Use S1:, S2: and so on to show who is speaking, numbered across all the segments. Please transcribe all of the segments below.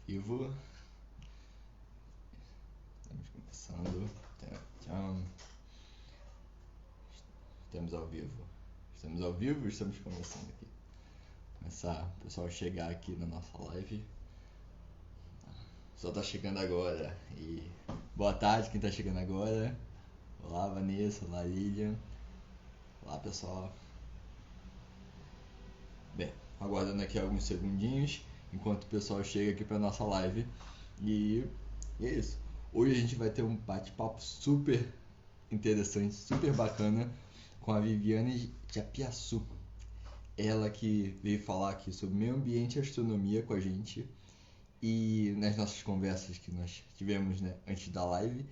S1: Vivo. Estamos começando. Tchau. Estamos ao vivo. Estamos ao vivo e estamos começando aqui. Começar o pessoal chegar aqui na nossa live. O pessoal tá chegando agora. E boa tarde quem tá chegando agora. Olá Vanessa, olá Lilian. Olá pessoal. Bem, aguardando aqui alguns segundinhos enquanto o pessoal chega aqui para nossa live. E é isso. Hoje a gente vai ter um bate-papo super interessante, super bacana com a Viviane Japiaçu. Ela que veio falar aqui sobre meio ambiente e astronomia com a gente. E nas nossas conversas que nós tivemos, né, antes da live,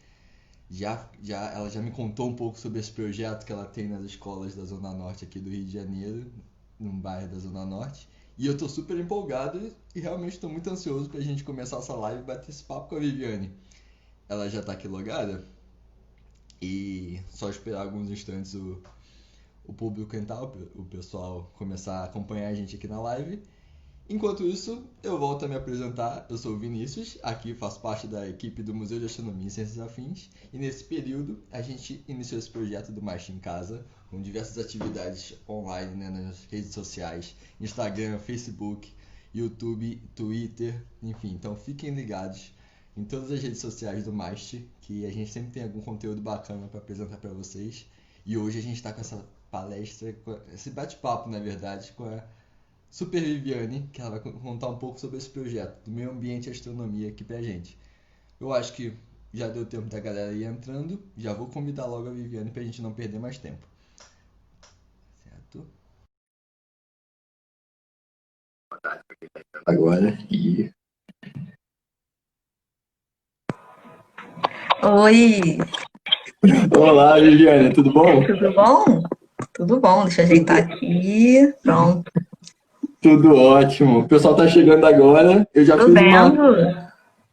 S1: ela já me contou um pouco sobre esse projeto que ela tem nas escolas da Zona Norte aqui do Rio de Janeiro, num bairro da Zona Norte. E eu tô super empolgado e realmente tô muito ansioso pra gente começar essa live e bater esse papo com a Viviane. Ela já tá aqui logada e só esperar alguns instantes o público entrar, o pessoal começar a acompanhar a gente aqui na live. Enquanto isso, eu volto a me apresentar. Eu sou o Vinícius, aqui faço parte da equipe do Museu de Astronomia e Ciências Afins. E nesse período, a gente iniciou esse projeto do Mastro em Casa, com diversas atividades online, né, nas redes sociais, Instagram, Facebook, YouTube, Twitter, enfim. Então fiquem ligados em todas as redes sociais do Mastro, que a gente sempre tem algum conteúdo bacana para apresentar para vocês. E hoje a gente está com essa palestra, esse bate-papo, na verdade, com a Super Viviane, que ela vai contar um pouco sobre esse projeto do meio ambiente e astronomia aqui pra gente. Eu acho que já deu tempo da galera ir entrando, já vou convidar logo a Viviane pra gente não perder mais tempo. Certo? Agora e...
S2: Oi!
S1: Olá, Viviane, tudo bom?
S2: Tudo bom? Tudo bom, deixa eu ajeitar aqui. Pronto.
S1: Tudo ótimo. O pessoal tá chegando agora. Eu já
S2: Tô
S1: fiz uma
S2: vendo.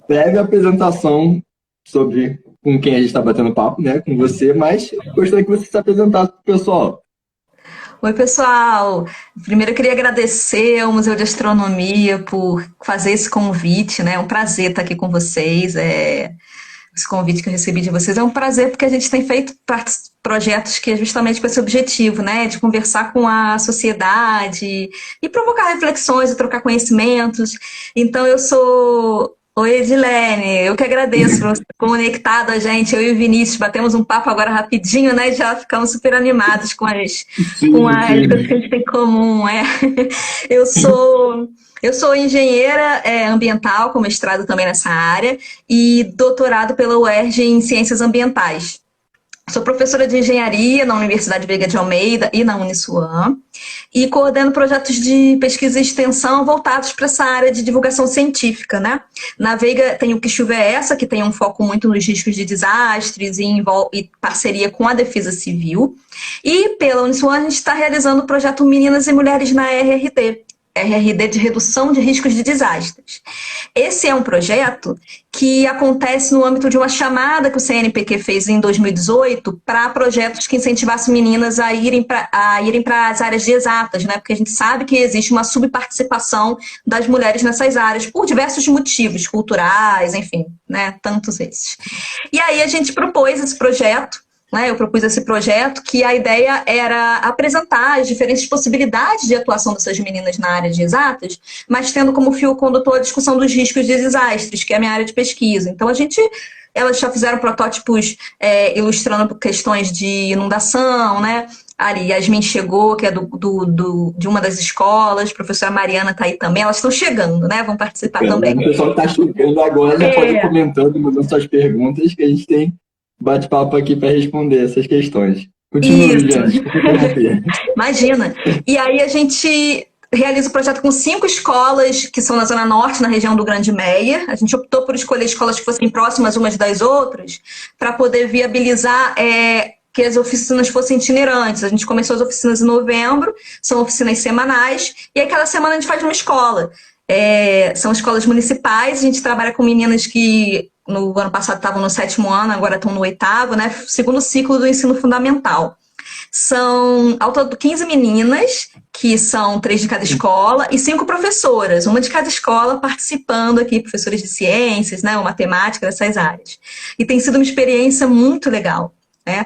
S1: breve apresentação sobre com quem a gente tá batendo papo, né? Com você, mas gostaria que você se apresentasse pro pessoal.
S2: Oi, pessoal. Primeiro eu queria agradecer ao Museu de Astronomia por fazer esse convite, né? É um prazer estar aqui com vocês. Esse convite que eu recebi de vocês é um prazer porque a gente tem feito projetos que é justamente com esse objetivo, né? De conversar com a sociedade e provocar reflexões e trocar conhecimentos. Então eu sou... Oi, Edilene, eu que agradeço por você ter conectado a gente, eu e o Vinícius, batemos um papo agora rapidinho, né? Já ficamos super animados com
S1: Sim,
S2: as coisas que a
S1: sim.
S2: gente tem em comum. Eu sou engenheira ambiental, com mestrado também nessa área, e doutorado pela UERJ em Ciências Ambientais. Sou professora de engenharia na Universidade Veiga de Almeida e na Uniswan, e coordeno projetos de pesquisa e extensão voltados para essa área de divulgação científica, né? Na Veiga tem o Que Chuva é Essa, que tem um foco muito nos riscos de desastres e parceria com a Defesa Civil. E pela Uniswan a gente está realizando o projeto Meninas e Mulheres na RRD de Redução de Riscos de Desastres. Esse é um projeto que acontece no âmbito de uma chamada que o CNPq fez em 2018 para projetos que incentivassem meninas a irem para as áreas de exatas, né? Porque a gente sabe que existe uma subparticipação das mulheres nessas áreas por diversos motivos, culturais, enfim, né? Tantos esses. E aí a gente propôs esse projeto, né, eu propus esse projeto que a ideia era apresentar as diferentes possibilidades de atuação dessas meninas na área de exatas, mas tendo como fio condutor a discussão dos riscos de desastres, que é a minha área de pesquisa. Então, elas já fizeram protótipos ilustrando questões de inundação, né? A Yasmin chegou, que é de uma das escolas, a professora Mariana está aí também, elas estão chegando, né? Vão participar também.
S1: O pessoal que está chegando agora já pode ir comentando, mandando suas perguntas, que a gente tem bate-papo aqui para responder essas questões. Continua, Viviane, desculpa interromper.
S2: Imagina. E aí a gente realiza o projeto com 5 escolas que são na Zona Norte, na região do Grande Meia. A gente optou por escolher escolas que fossem próximas umas das outras para poder viabilizar que as oficinas fossem itinerantes. A gente começou as oficinas em novembro, são oficinas semanais, e aí cada semana a gente faz uma escola. São escolas municipais, a gente trabalha com meninas que no ano passado estavam no 7º ano, agora estão no 8º, né? Segundo ciclo do ensino fundamental. São ao todo 15 meninas, que são 3 de cada escola, e 5 professoras, uma de cada escola participando aqui, professores de ciências, né, ou matemática, dessas áreas. E tem sido uma experiência muito legal. Né?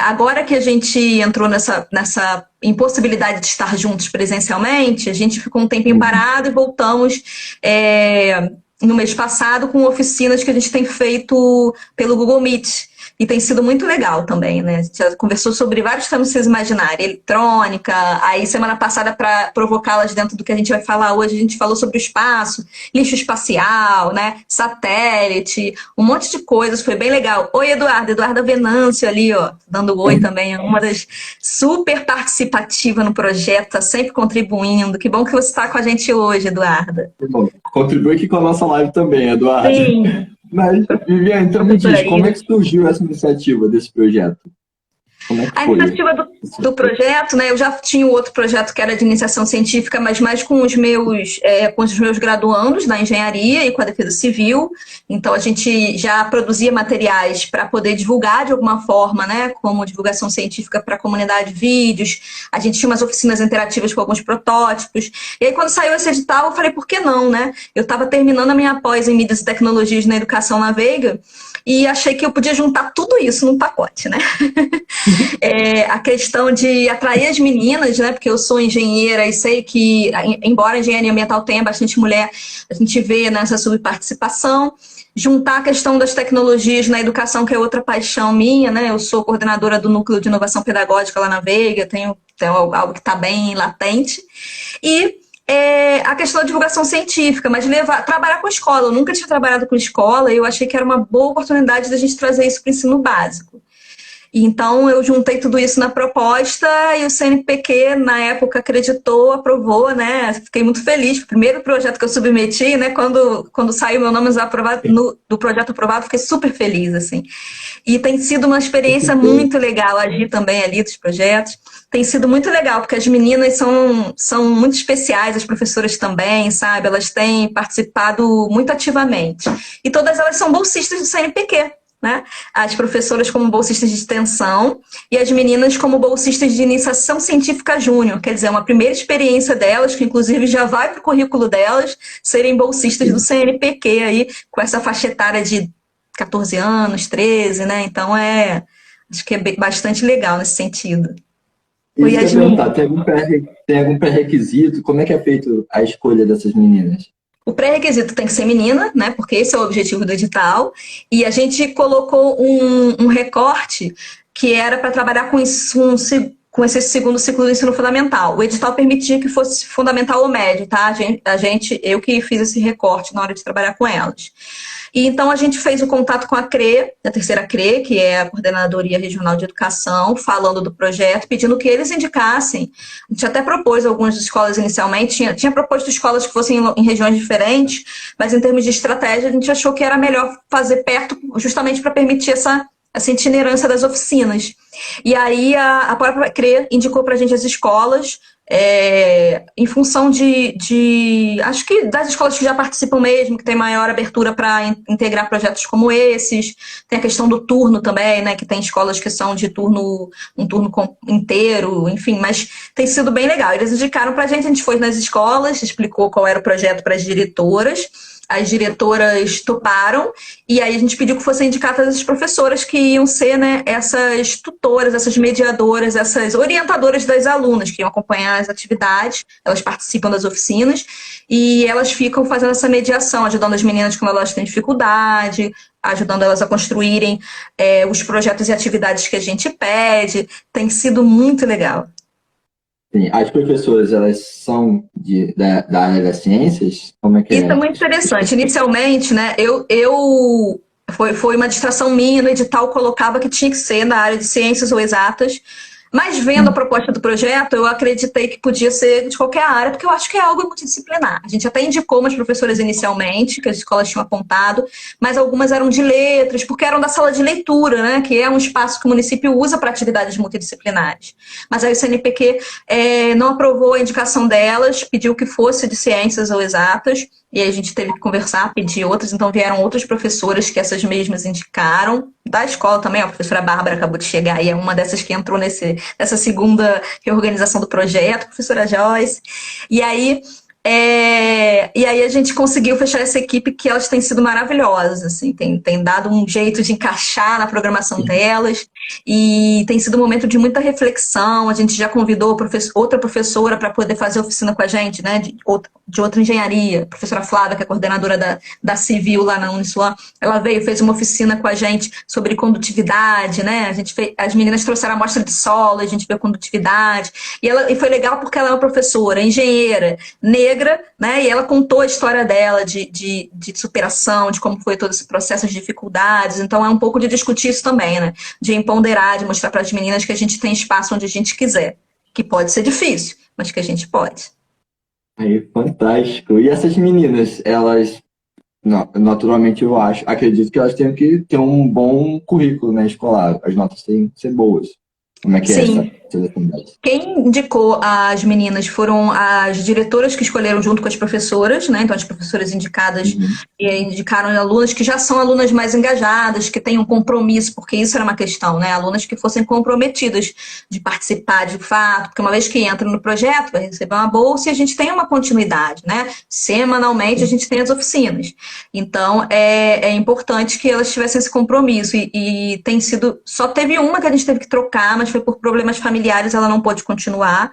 S2: Agora que a gente entrou nessa impossibilidade de estar juntos presencialmente, a gente ficou um tempinho parado e voltamos no mês passado com oficinas que a gente tem feito pelo Google Meet. E tem sido muito legal também, né? A gente já conversou sobre vários temas que vocês imaginarem. Eletrônica, aí semana passada, para provocá-las dentro do que a gente vai falar hoje, a gente falou sobre o espaço, lixo espacial, né? Satélite, um monte de coisas, foi bem legal. Oi, Eduarda Venâncio ali, ó, dando oi também, uma das super participativa no projeto, tá sempre contribuindo. Que bom que você está com a gente hoje, Eduarda.
S3: Contribui aqui com a nossa live também, Eduarda.
S2: Sim.
S3: Mas, Viviane, então me diz, como é que surgiu essa iniciativa desse projeto? Como é que
S2: A
S3: foi?
S2: iniciativa do projeto, né? Eu já tinha um outro projeto que era de iniciação científica, mas mais com os meus graduandos na engenharia e com a defesa civil. Então, a gente já produzia materiais para poder divulgar de alguma forma, né? Como divulgação científica para a comunidade, vídeos. A gente tinha umas oficinas interativas com alguns protótipos. E aí, quando saiu esse edital, eu falei, por que não, né? Eu estava terminando a minha pós em mídias e tecnologias na educação na Veiga e achei que eu podia juntar tudo isso num pacote, né? A questão de atrair as meninas, né? Porque eu sou engenheira e sei que, embora a engenharia ambiental tenha bastante mulher, a gente vê nessa subparticipação. Juntar a questão das tecnologias na educação, que é outra paixão minha, né? Eu sou coordenadora do Núcleo de Inovação Pedagógica lá na Veiga, tenho algo que está bem latente. E a questão da divulgação científica, mas trabalhar com escola. Eu nunca tinha trabalhado com escola e eu achei que era uma boa oportunidade da gente trazer isso para o ensino básico. Então, eu juntei tudo isso na proposta e o CNPq, na época, acreditou, aprovou, né? Fiquei muito feliz. O primeiro projeto que eu submeti, né? Quando saiu meu nome do projeto aprovado, fiquei super feliz, assim. E tem sido uma experiência muito legal agir também ali dos projetos. Tem sido muito legal, porque as meninas são muito especiais, as professoras também, sabe? Elas têm participado muito ativamente. E todas elas são bolsistas do CNPq. Né? As professoras como bolsistas de extensão e as meninas como bolsistas de iniciação científica júnior, quer dizer, uma primeira experiência delas, que inclusive já vai para o currículo delas, serem bolsistas do CNPq aí, com essa faixa etária de 14 anos, 13, né? Então acho que é bastante legal nesse sentido.
S3: Isso que eu ia perguntar, tem algum pré-requisito? Como é que é feito a escolha dessas meninas?
S2: O pré-requisito tem que ser menina, né? Porque esse é o objetivo do edital. E a gente colocou um recorte que era para trabalhar com esse segundo ciclo do ensino fundamental. O edital permitia que fosse fundamental ou médio, tá? Eu que fiz esse recorte na hora de trabalhar com elas. E então a gente fez o contato com a CRE, a terceira CRE, que é a Coordenadoria Regional de Educação, falando do projeto, pedindo que eles indicassem. A gente até propôs algumas escolas inicialmente, tinha proposto escolas que fossem em regiões diferentes, mas em termos de estratégia a gente achou que era melhor fazer perto, justamente para permitir essa itinerância das oficinas. E aí a própria CRE indicou para a gente as escolas, em função acho que das escolas que já participam mesmo, que tem maior abertura para integrar projetos como esses. Tem a questão do turno também, né, que tem escolas que são de um turno inteiro, enfim, mas tem sido bem legal. Eles indicaram para a gente foi nas escolas, explicou qual era o projeto para as diretoras toparam, e aí a gente pediu que fossem indicadas as professoras que iam ser, né, essas tutoras, essas mediadoras, essas orientadoras das alunas, que iam acompanhar as atividades, elas participam das oficinas, e elas ficam fazendo essa mediação, ajudando as meninas quando elas têm dificuldade, ajudando elas a construírem os projetos e atividades que a gente pede. Tem sido muito legal.
S3: Sim, as professoras, elas são da área das ciências? Como é que
S2: Isso é muito interessante. Inicialmente, né, foi uma distração minha, no edital colocava que tinha que ser na área de ciências ou exatas, mas vendo a proposta do projeto, eu acreditei que podia ser de qualquer área, porque eu acho que é algo multidisciplinar. A gente até indicou umas professoras inicialmente, que as escolas tinham apontado, mas algumas eram de letras, porque eram da sala de leitura, né, que é um espaço que o município usa para atividades multidisciplinares. Mas aí o CNPq não aprovou a indicação delas, pediu que fosse de ciências ou exatas, e aí a gente teve que conversar, pedir outras, então vieram outras professoras que essas mesmas indicaram, da escola também, a professora Bárbara acabou de chegar, e é uma dessas que entrou nessa segunda reorganização do projeto, a professora Joyce, e aí e aí a gente conseguiu fechar essa equipe que elas têm sido maravilhosas, assim, tem dado um jeito de encaixar na programação delas e tem sido um momento de muita reflexão. A gente já convidou outra professora para poder fazer oficina com a gente, né, de outra engenharia, a professora Flávia, que é coordenadora da Civil lá na Uniswan, ela veio, fez uma oficina com a gente sobre condutividade, né, as meninas trouxeram a amostra de solo, a gente viu condutividade, e foi legal porque ela é uma professora, engenheira, negra, né? E ela contou a história dela de superação, de como foi todo esse processo de dificuldades. Então é um pouco de discutir isso também, né? De empoderar, de mostrar para as meninas que a gente tem espaço onde a gente quiser. Que pode ser difícil, mas que a gente pode.
S3: Aí, fantástico. E essas meninas, elas, naturalmente eu acredito que elas têm que ter um bom currículo, né, escolar. As notas têm que ser boas. Como é que é essa
S2: Sim.
S3: seleção delas?
S2: Quem indicou as meninas foram as diretoras que escolheram junto com as professoras, né? Então, as professoras indicadas indicaram alunas que já são alunas mais engajadas, que têm um compromisso, porque isso era uma questão, né? Alunas que fossem comprometidas de participar de fato, porque uma vez que entra no projeto, vai receber uma bolsa e a gente tem uma continuidade, né? Semanalmente a gente tem as oficinas. Então, é importante que elas tivessem esse compromisso. E tem sido. Só teve uma que a gente teve que trocar, mas foi por problemas familiares, ela não pôde continuar.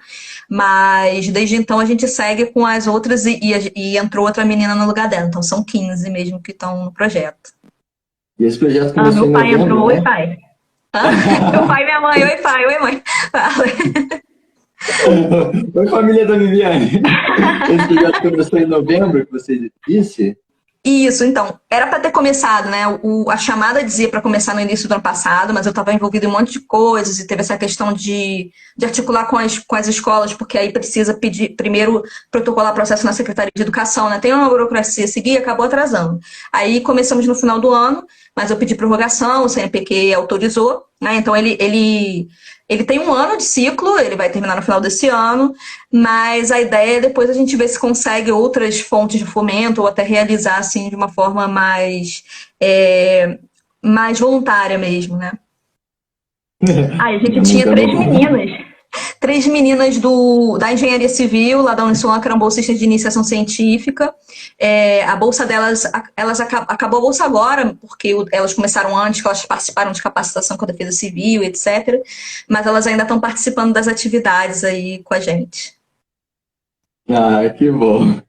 S2: Mas desde então a gente segue com as outras e entrou outra menina no lugar dela. Então são 15 mesmo que estão no projeto.
S3: E esse projeto começou em
S2: meu pai
S3: novembro,
S2: entrou,
S3: né?
S2: oi pai. Meu pai e minha mãe, oi pai, oi mãe. Fala.
S3: Oi, família da Viviane. Esse projeto começou em novembro, que você disse?
S2: Isso, então, era para ter começado, né? A chamada dizia para começar no início do ano passado, mas eu estava envolvida em um monte de coisas e teve essa questão de articular com as escolas, porque aí precisa pedir, primeiro, protocolar processo na Secretaria de Educação, né? Tem uma burocracia a seguir e acabou atrasando. Aí começamos no final do ano, mas eu pedi prorrogação, o CNPq autorizou, né? Então ele tem um ano de ciclo, ele vai terminar no final desse ano, mas a ideia é depois a gente ver se consegue outras fontes de fomento ou até realizar assim de uma forma mais voluntária mesmo, né? A gente tinha três meninas da engenharia civil, lá da Uniswan, que eram bolsistas de iniciação científica. A bolsa delas, acabou a bolsa agora, porque elas começaram antes, que elas participaram de capacitação com a defesa civil, etc. Mas elas ainda estão participando das atividades aí com a gente.
S3: Ah, que bom.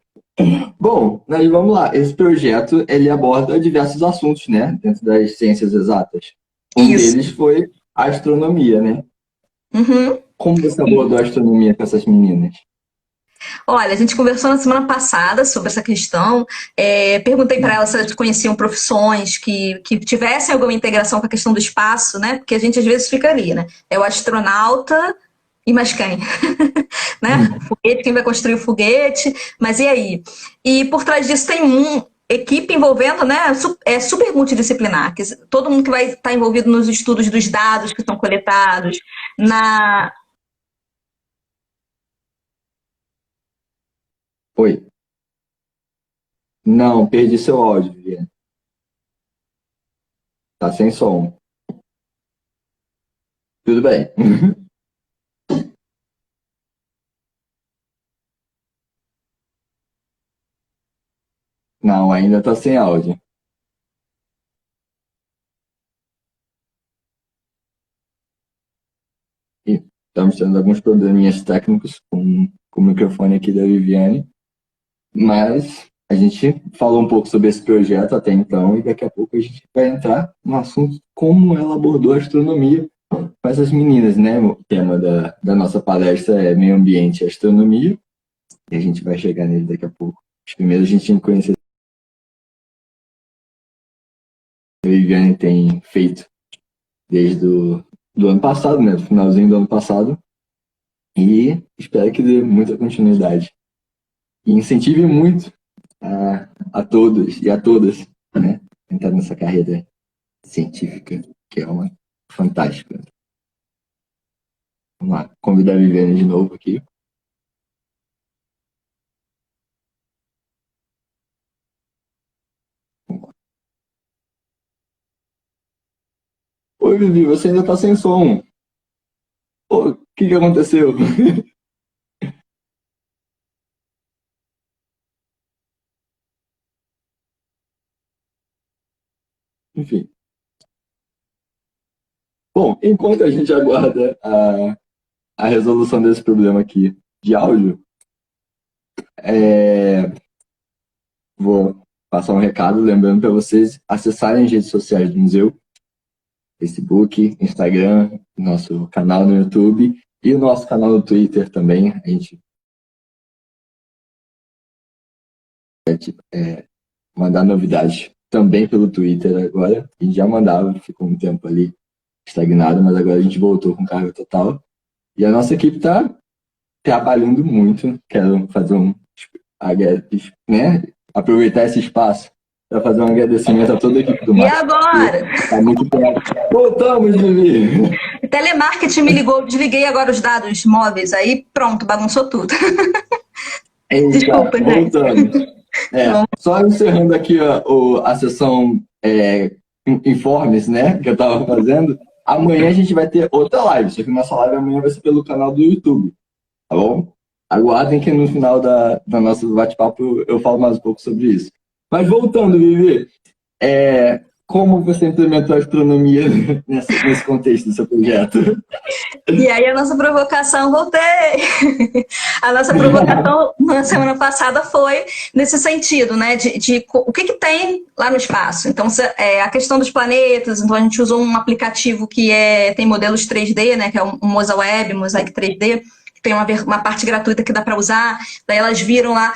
S3: Bom, mas vamos lá. Esse projeto, ele aborda diversos assuntos, né? Dentro das ciências exatas. Um
S2: Isso.
S3: deles foi a astronomia, né?
S2: Uhum.
S3: Como você abordou a astronomia com essas meninas?
S2: Olha, a gente conversou na semana passada sobre essa questão. Perguntei para elas se elas conheciam profissões que tivessem alguma integração com a questão do espaço, né? Porque a gente às vezes fica ali, né? É o astronauta e mais quem? Né? O foguete, quem vai construir o foguete, mas e aí? E por trás disso tem equipe envolvendo, né? É super multidisciplinar, que todo mundo que vai estar envolvido nos estudos dos dados que são coletados, na.
S3: Oi. Não, perdi seu áudio, Viviane. Tá sem som. Tudo bem. Não, ainda tá sem áudio. E estamos tendo alguns probleminhas técnicos com o microfone aqui da Viviane, mas a gente falou um pouco sobre esse projeto até então e daqui a pouco a gente vai entrar no assunto como ela abordou a astronomia com essas meninas, né? O tema da nossa palestra é meio ambiente e astronomia e a gente vai chegar nele daqui a pouco. Mas primeiro a gente tem que conhecer o que a Viviane tem feito desde do ano passado, né? Do finalzinho do ano passado. E espero que dê muita continuidade. E incentive muito a todos e a todas, né? Entrar nessa carreira científica, que é uma fantástica. Vamos lá, convidar a Viviane de novo aqui. Oi, Vivi, você ainda tá sem som. Pô, o que que aconteceu? Enfim. Bom, enquanto a gente aguarda a resolução desse problema aqui de áudio, é, vou passar um recado lembrando para vocês acessarem as redes sociais do museu, Facebook, Instagram, nosso canal no YouTube e o nosso canal no Twitter também. A gente mandar novidades também pelo Twitter agora. A gente já mandava, ficou um tempo ali estagnado, mas agora a gente voltou com carga total. E a nossa equipe está trabalhando muito. Quero fazer né? Aproveitar esse espaço para fazer um agradecimento a toda a equipe do
S2: E
S3: Marketing.
S2: agora?
S3: Está muito perto. Voltamos, Vivi!
S2: Telemarketing me ligou, desliguei agora os dados móveis, aí pronto, bagunçou tudo. Desculpa, gente.
S3: Voltamos. Só encerrando aqui a sessão informes, né, que eu estava fazendo. Amanhã a gente vai ter outra live, só que nossa live amanhã vai ser pelo canal do YouTube, tá bom? Aguardem que no final da nosso bate-papo eu falo mais um pouco sobre isso. Mas voltando, Vivi, como você implementou a astronomia nesse contexto do seu projeto?
S2: E aí a nossa provocação, voltei! A nossa provocação na semana passada foi nesse sentido, né? De o que tem lá no espaço. Então, a questão dos planetas, então a gente usou um aplicativo que tem modelos 3D, né? Que é um MosaWeb, Mosaic 3D, que tem uma parte gratuita que dá para usar. Daí elas viram lá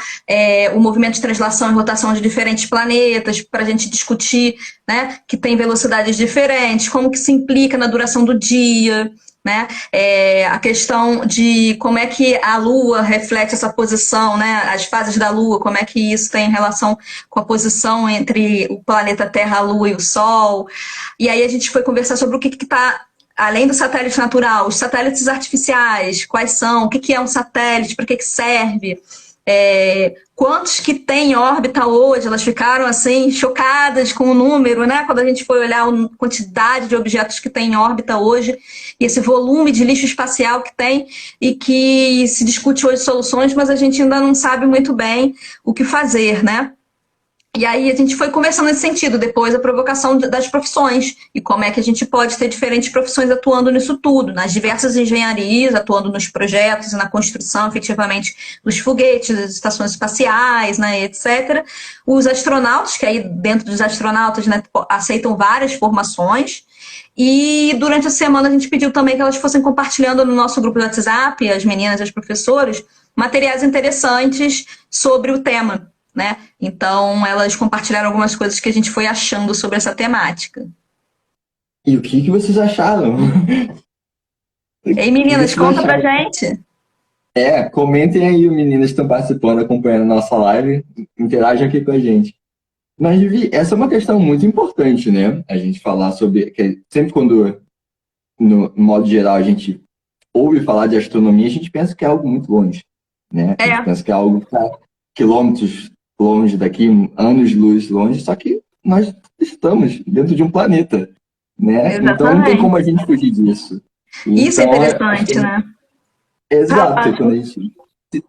S2: o movimento de translação e rotação de diferentes planetas para a gente discutir, né? Que tem velocidades diferentes, como que se implica na duração do dia, né? A questão de como é que a Lua reflete essa posição, né? As fases da Lua, como é que isso tem relação com a posição entre o planeta Terra, a Lua e o Sol. E aí a gente foi conversar sobre o que está além do satélite natural, os satélites artificiais, quais são, o que é um satélite, para que serve, quantos que tem em órbita hoje. Elas ficaram assim chocadas com o número, né? Quando a gente foi olhar a quantidade de objetos que tem em órbita hoje e esse volume de lixo espacial que tem e que se discute hoje soluções, mas a gente ainda não sabe muito bem o que fazer, né? E aí a gente foi conversando nesse sentido, depois a provocação das profissões e como é que a gente pode ter diferentes profissões atuando nisso tudo, nas diversas engenharias, atuando nos projetos e na construção, efetivamente, dos foguetes, das estações espaciais, né, etc. Os astronautas, que aí dentro dos astronautas, né, aceitam várias formações. E durante a semana a gente pediu também que elas fossem compartilhando no nosso grupo do WhatsApp, as meninas e as professoras, materiais interessantes sobre o tema, né? Então, elas compartilharam algumas coisas que a gente foi achando sobre essa temática.
S3: E o que vocês acharam?
S2: Ei, meninas, conta pra gente.
S3: Comentem aí, meninas que estão participando, acompanhando a nossa live, interajam aqui com a gente. Mas, Vivi, essa é uma questão muito importante, né? A gente falar sobre... Que sempre quando, no modo geral, a gente ouve falar de astronomia, a gente pensa que é algo muito longe, né? A gente pensa que é algo que está quilômetros longe daqui, anos-luz longe, só que nós estamos dentro de um planeta, né?
S2: Exatamente.
S3: Então não tem como a gente fugir disso.
S2: Isso
S3: então,
S2: é interessante, né?
S3: Exato. Quando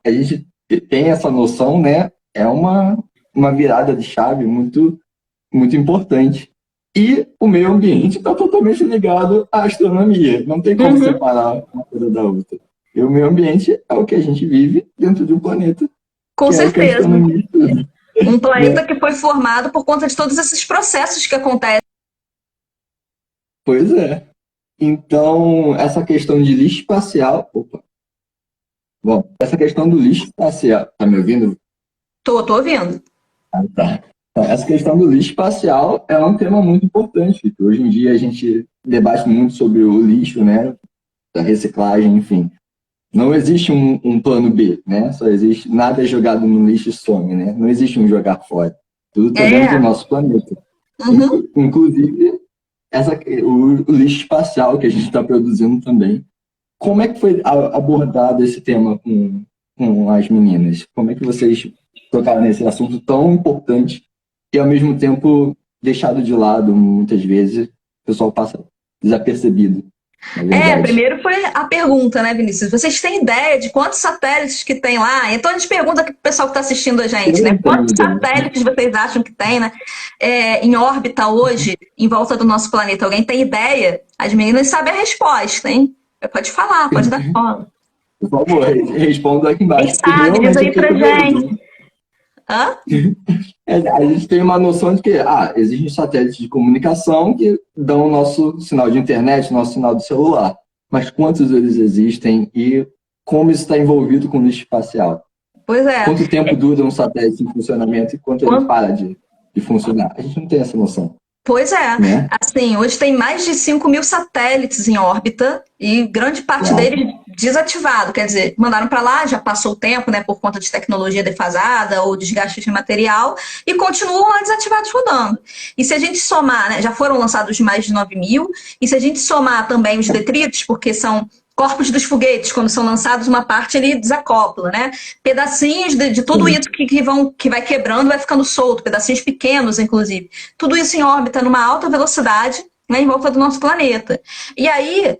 S3: a gente tem essa noção, né? É uma virada de chave muito, muito importante. E o meio ambiente está totalmente ligado à astronomia. Não tem como separar uma coisa da outra. E o meio ambiente é o que a gente vive dentro de um planeta.
S2: Com certeza. Um planeta que foi formado por conta de todos esses processos que acontecem.
S3: Pois é. Então, essa questão de lixo espacial... Bom, essa questão do lixo espacial... Tá me ouvindo?
S2: Tô ouvindo.
S3: Tá. Essa questão do lixo espacial é um tema muito importante. Hoje em dia a gente debate muito sobre o lixo, né? Da reciclagem, enfim. Não existe um plano B, né? Só existe nada jogado no lixo e some, né? Não existe um jogar fora. Tudo está dentro do nosso planeta. Inclusive, o lixo espacial que a gente está produzindo também. Como é que foi abordado esse tema com as meninas? Como é que vocês tocaram nesse assunto tão importante e, ao mesmo tempo, deixado de lado muitas vezes? O pessoal passa desapercebido, na verdade.
S2: Primeiro foi a pergunta, né, Vinícius? Vocês têm ideia de quantos satélites que tem lá? Então a gente pergunta aqui pro pessoal que está assistindo a gente, né? Quantos satélites vocês acham que tem, né, em órbita hoje, em volta do nosso planeta? Alguém tem ideia? As meninas sabem a resposta, hein? Pode falar, pode dar fala.
S3: Por favor, responda aqui embaixo.
S2: Quem sabe, diz aí pra gente. Hã?
S3: A gente tem uma noção de que existem satélites de comunicação que dão o nosso sinal de internet, nosso sinal de celular. Mas quantos eles existem e como isso está envolvido com o lixo espacial?
S2: Pois é.
S3: Quanto tempo dura um satélite em funcionamento e quanto ele para de funcionar? A gente não tem essa noção.
S2: Pois é.
S3: Né?
S2: Assim, hoje tem mais de 5.000 satélites em órbita e grande parte deles desativado. Quer dizer, mandaram para lá, já passou o tempo, né, por conta de tecnologia defasada ou desgaste de material, e continuam lá desativados rodando. E se a gente somar, né, já foram lançados mais de 9.000, e se a gente somar também os detritos, porque são corpos dos foguetes, quando são lançados, uma parte ele desacopla, né? Pedacinhos de tudo isso que vai quebrando, vai ficando solto, pedacinhos pequenos, inclusive. Tudo isso em órbita, numa alta velocidade, né, em volta do nosso planeta. E aí,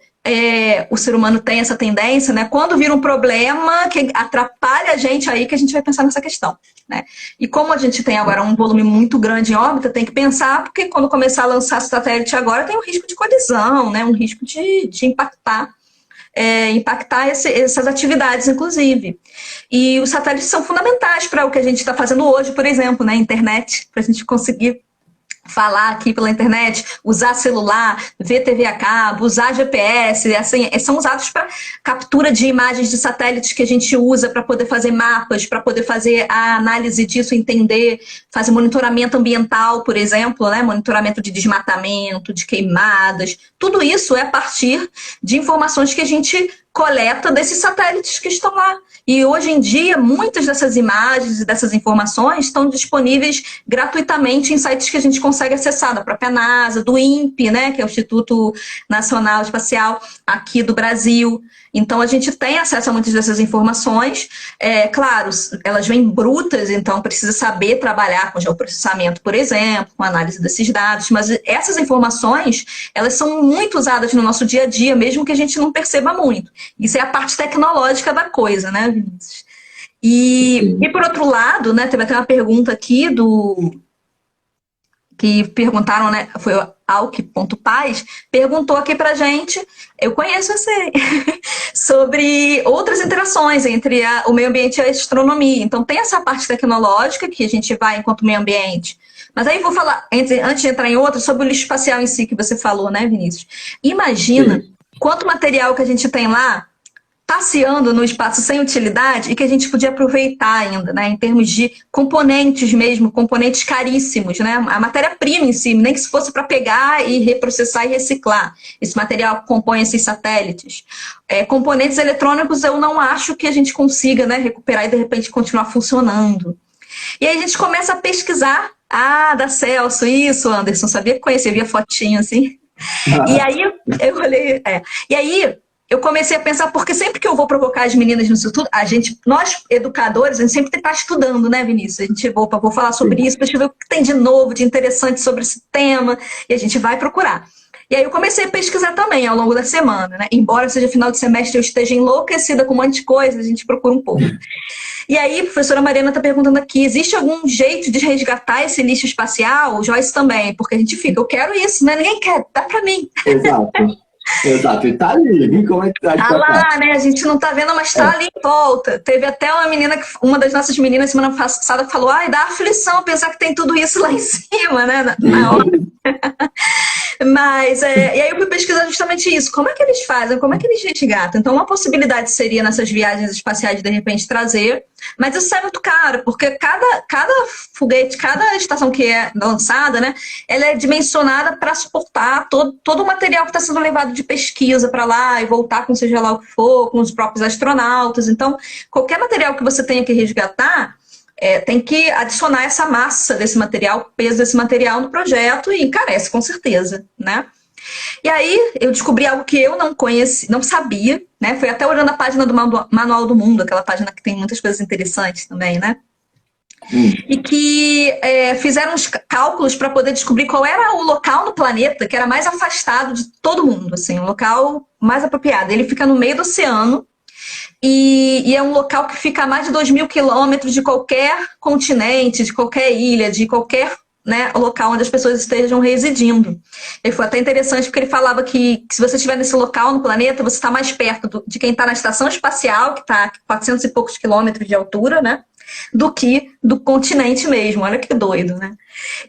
S2: o ser humano tem essa tendência, né? Quando vira um problema que atrapalha a gente, aí que a gente vai pensar nessa questão, né? E como a gente tem agora um volume muito grande em órbita, tem que pensar, porque quando começar a lançar satélite agora, tem um risco de colisão, né? Um risco de impactar essas atividades, inclusive. E os satélites são fundamentais para o que a gente está fazendo hoje, por exemplo, né? Internet, para a gente conseguir falar aqui pela internet, usar celular, ver TV a cabo, usar GPS, assim, são usados para captura de imagens de satélites que a gente usa para poder fazer mapas, para poder fazer a análise disso, entender, fazer monitoramento ambiental, por exemplo, né? Monitoramento de desmatamento, de queimadas, tudo isso é a partir de informações que a gente coleta desses satélites que estão lá. E hoje em dia, muitas dessas imagens e dessas informações estão disponíveis gratuitamente em sites que a gente consegue acessar, da própria NASA, do INPE, né, que é o Instituto Nacional Espacial aqui do Brasil. Então, a gente tem acesso a muitas dessas informações. Claro, elas vêm brutas, então precisa saber trabalhar com geoprocessamento, por exemplo, com análise desses dados, mas essas informações, elas são muito usadas no nosso dia a dia, mesmo que a gente não perceba muito. Isso é a parte tecnológica da coisa, né, Vinícius? E por outro lado, né, teve até uma pergunta aqui que perguntaram, né, foi o Alck.paz, perguntou aqui pra gente, eu conheço você, sobre outras interações entre o meio ambiente e a astronomia. Então tem essa parte tecnológica que a gente vai enquanto meio ambiente. Mas aí vou falar, antes de entrar em outra, sobre o lixo espacial em si que você falou, né, Vinícius? Imagina quanto material que a gente tem lá passeando no espaço sem utilidade e que a gente podia aproveitar ainda, né? Em termos de componentes mesmo, componentes caríssimos, né? A matéria-prima em si, nem que se fosse para pegar e reprocessar e reciclar. Esse material compõe esses satélites. Componentes eletrônicos eu não acho que a gente consiga, né, recuperar e de repente continuar funcionando. E aí a gente começa a pesquisar. Da Celso, isso, Anderson, sabia que conhecia, via fotinho assim. E aí eu olhei, e aí eu comecei a pensar, porque sempre que eu vou provocar as meninas no estudo, nós educadores, a gente sempre está estudando, né, Vinícius? A gente vou falar sobre isso, deixa eu ver o que tem de novo, de interessante sobre esse tema, e a gente vai procurar. E aí eu comecei a pesquisar também ao longo da semana, né? Embora seja final de semestre eu esteja enlouquecida com um monte de coisa, a gente procura um pouco. E aí, a professora Mariana está perguntando aqui, existe algum jeito de resgatar esse lixo espacial? O Joyce também, porque a gente fica, eu quero isso, né? Ninguém quer, dá para mim.
S3: Exato, e tá ali, como é que tá?
S2: Tá lá, né? A gente não tá vendo, mas tá ali em volta. Teve até uma das nossas meninas semana passada falou, dá aflição pensar que tem tudo isso lá em cima, né? Na hora. Mas, e aí eu fui pesquisar justamente isso. Como é que eles fazem? Como é que eles resgatam? Então, uma possibilidade seria nessas viagens espaciais, de repente, trazer. Mas isso é muito caro, porque cada foguete, cada estação que é lançada, né? Ela é dimensionada para suportar todo o material que está sendo levado de pesquisa para lá e voltar com seja lá o que for, com os próprios astronautas. Então, qualquer material que você tenha que resgatar, tem que adicionar essa massa desse material, peso desse material no projeto e encarece com certeza, né? E aí eu descobri algo que eu não conhecia, não sabia, né? Foi até olhando a página do Manual do Mundo, aquela página que tem muitas coisas interessantes também, né? e que fizeram uns cálculos para poder descobrir qual era o local no planeta que era mais afastado de todo mundo, assim, o local mais apropriado. Ele fica no meio do oceano e é um local que fica a mais de 2.000 quilômetros de qualquer continente, de qualquer ilha, de qualquer, né, local onde as pessoas estejam residindo. Ele foi até interessante porque ele falava que se você estiver nesse local no planeta, você está mais perto de quem está na estação espacial, que está a 400 e poucos quilômetros de altura, né, do que do continente mesmo. Olha que doido, né?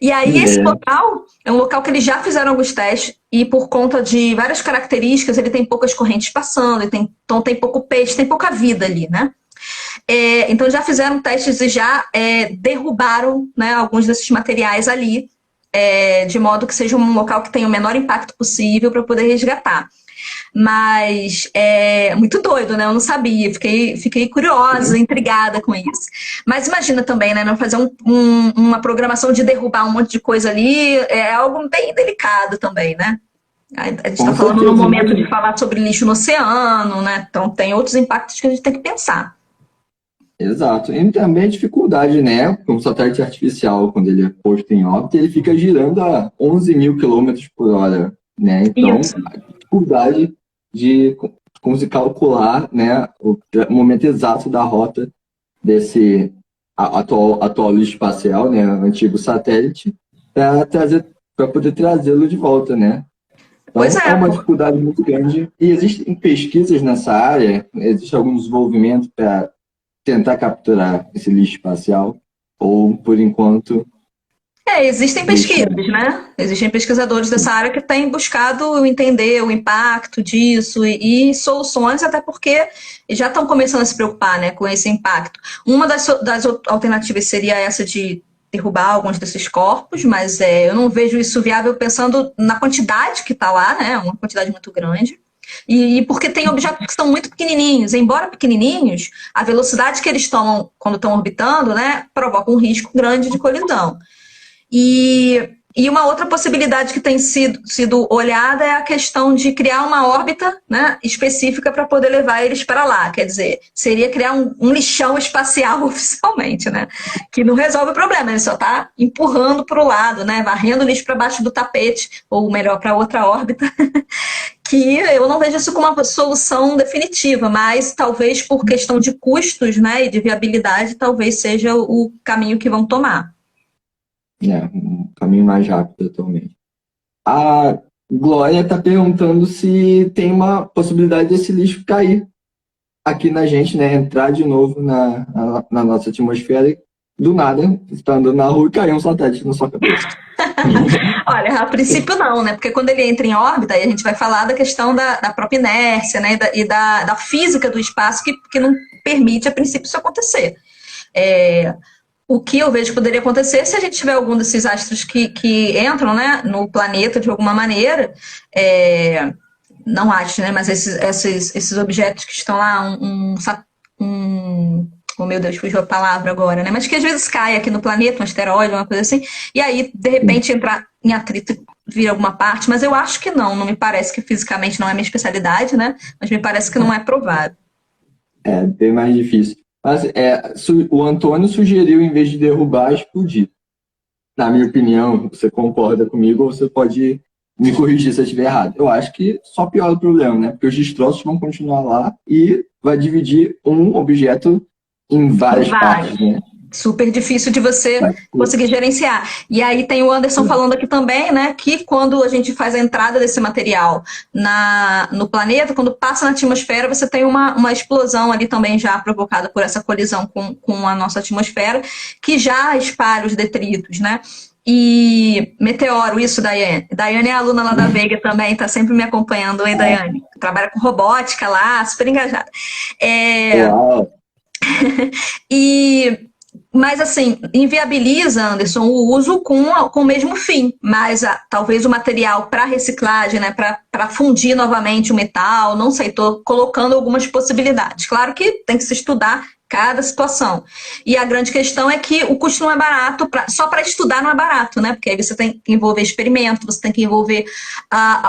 S2: E aí esse local é um local que eles já fizeram alguns testes e por conta de várias características, ele tem poucas correntes passando, então tem pouco peixe, tem pouca vida ali, né? Então já fizeram testes e já derrubaram, né, alguns desses materiais ali, de modo que seja um local que tenha o menor impacto possível para poder resgatar. Mas é muito doido, né? Eu não sabia, fiquei curiosa, intrigada com isso. Mas imagina também, né? Não fazer uma programação de derrubar um monte de coisa ali é algo bem delicado também, né? A gente está falando no momento de falar sobre lixo no oceano, né? Então tem outros impactos que a gente tem que pensar.
S3: Exato. E também a dificuldade, né? Com o satélite artificial, quando ele é posto em órbita, ele fica girando a 11.000 quilômetros por hora, né? Então,
S2: Isso.
S3: a dificuldade de como se calcular, né, o momento exato da rota desse atual lixo espacial, né, antigo satélite, para poder trazê-lo de volta, né? Então,
S2: Pois
S3: é uma dificuldade muito grande. E existem pesquisas nessa área, existe algum desenvolvimento para tentar capturar esse lixo espacial, ou, por enquanto...
S2: Existem pesquisas, né? Existem pesquisadores dessa área que têm buscado entender o impacto disso e soluções, até porque já estão começando a se preocupar, né, com esse impacto. Uma das alternativas seria essa de derrubar alguns desses corpos, mas eu não vejo isso viável pensando na quantidade que está lá, né? Uma quantidade muito grande. E porque tem objetos que são muito pequenininhos. Embora pequenininhos, a velocidade que eles tomam quando estão orbitando, né, provoca um risco grande de colisão. E uma outra possibilidade que tem sido olhada é a questão de criar uma órbita, né, específica para poder levar eles para lá. Quer dizer, seria criar um lixão espacial oficialmente, né? Que não resolve o problema, ele só está empurrando para o lado, né, varrendo o lixo para baixo do tapete, ou melhor, para outra órbita. Que eu não vejo isso como uma solução definitiva, mas talvez por questão de custos, né, e de viabilidade, talvez seja o caminho que vão tomar.
S3: Um caminho mais rápido atualmente. A Glória está perguntando se tem uma possibilidade desse lixo cair aqui na gente, né? Entrar de novo na nossa atmosfera e do nada, você está andando na rua e cair um satélite na sua cabeça.
S2: Olha, a princípio não, né? Porque quando ele entra em órbita, aí a gente vai falar da questão da própria inércia, né? E da física do espaço que não permite, a princípio, isso acontecer. O que eu vejo que poderia acontecer se a gente tiver algum desses astros que entram, né, no planeta de alguma maneira, não acho, né, mas esses objetos que estão lá, oh meu Deus, fugiu a palavra agora, né, mas que às vezes cai aqui no planeta, um asteroide, uma coisa assim, e aí, de repente, entrar em atrito e vir alguma parte, mas eu acho que não me parece que fisicamente não é minha especialidade, né, mas me parece que não é provável.
S3: É bem mais difícil. Mas o Antônio sugeriu, em vez de derrubar, explodir. Na minha opinião, você concorda comigo ou você pode me corrigir se eu estiver errado. Eu acho que só piora o problema, né? Porque os destroços vão continuar lá e vai dividir um objeto em várias partes, né?
S2: Super difícil de você conseguir gerenciar. E aí tem o Anderson falando aqui também, né, que quando a gente faz a entrada desse material no planeta, quando passa na atmosfera, você tem uma explosão ali também já provocada por essa colisão com a nossa atmosfera, que já espalha os detritos, né? E meteoro, isso, Daiane. Daiane é aluna lá da Veiga também, tá sempre me acompanhando. Oi, Daiane. Trabalha com robótica lá, super engajada. Mas, assim, inviabiliza, Anderson, o uso com o mesmo fim. Mas talvez o material para reciclagem, né, para fundir novamente o metal, não sei, estou colocando algumas possibilidades. Claro que tem que se estudar cada situação. E a grande questão é que o custo não é barato, só para estudar não é barato, né? Porque aí você tem que envolver experimento, você tem que envolver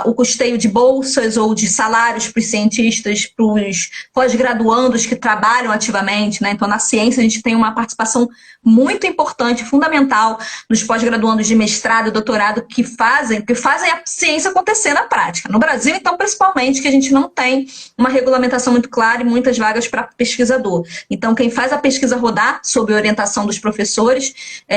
S2: o custeio de bolsas ou de salários para os cientistas, para os pós-graduandos que trabalham ativamente, né? Então, na ciência, a gente tem uma participação muito importante, fundamental dos pós-graduandos de mestrado e doutorado que fazem a ciência acontecer na prática. No Brasil, então, principalmente, que a gente não tem uma regulamentação muito clara e muitas vagas para pesquisador. Então, quem faz a pesquisa rodar, sob orientação dos professores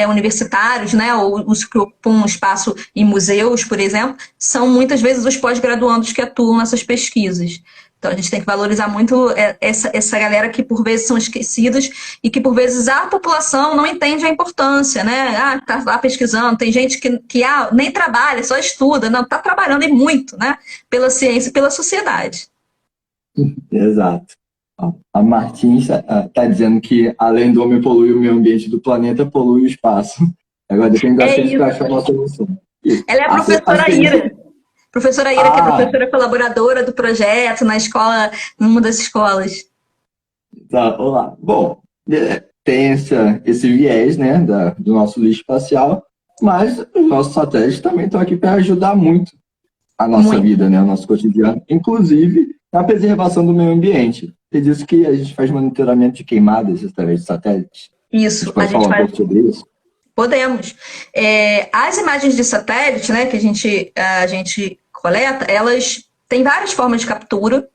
S2: universitários, né, ou os que ocupam um espaço em museus, por exemplo, são muitas vezes os pós-graduandos que atuam nessas pesquisas. Então, a gente tem que valorizar muito essa galera que, por vezes, são esquecidas e que, por vezes, a população não entende a importância, né? Ah, tá lá pesquisando. Tem gente que nem trabalha, só estuda. Não, tá trabalhando e muito, né? Pela ciência e pela sociedade.
S3: Exato. A Martins está dizendo que, além do homem poluir o meio ambiente do planeta, polui o espaço. Agora depende da ciência que achar a nossa solução.
S2: Ela é a professora Ira. Professora Ira, que é professora colaboradora do projeto na escola, numa das escolas.
S3: Tá, olá. Bom, tem esse viés, né, do nosso lixo espacial, mas os nossos satélites também estão aqui para ajudar muito a nossa vida, né, o nosso cotidiano, inclusive na preservação do meio ambiente. Você disse que a gente faz monitoramento de queimadas através de satélites.
S2: Isso,
S3: a gente pode falar um pouco sobre isso?
S2: Podemos. As imagens de satélite, né, que a gente coleta, elas têm várias formas de captura.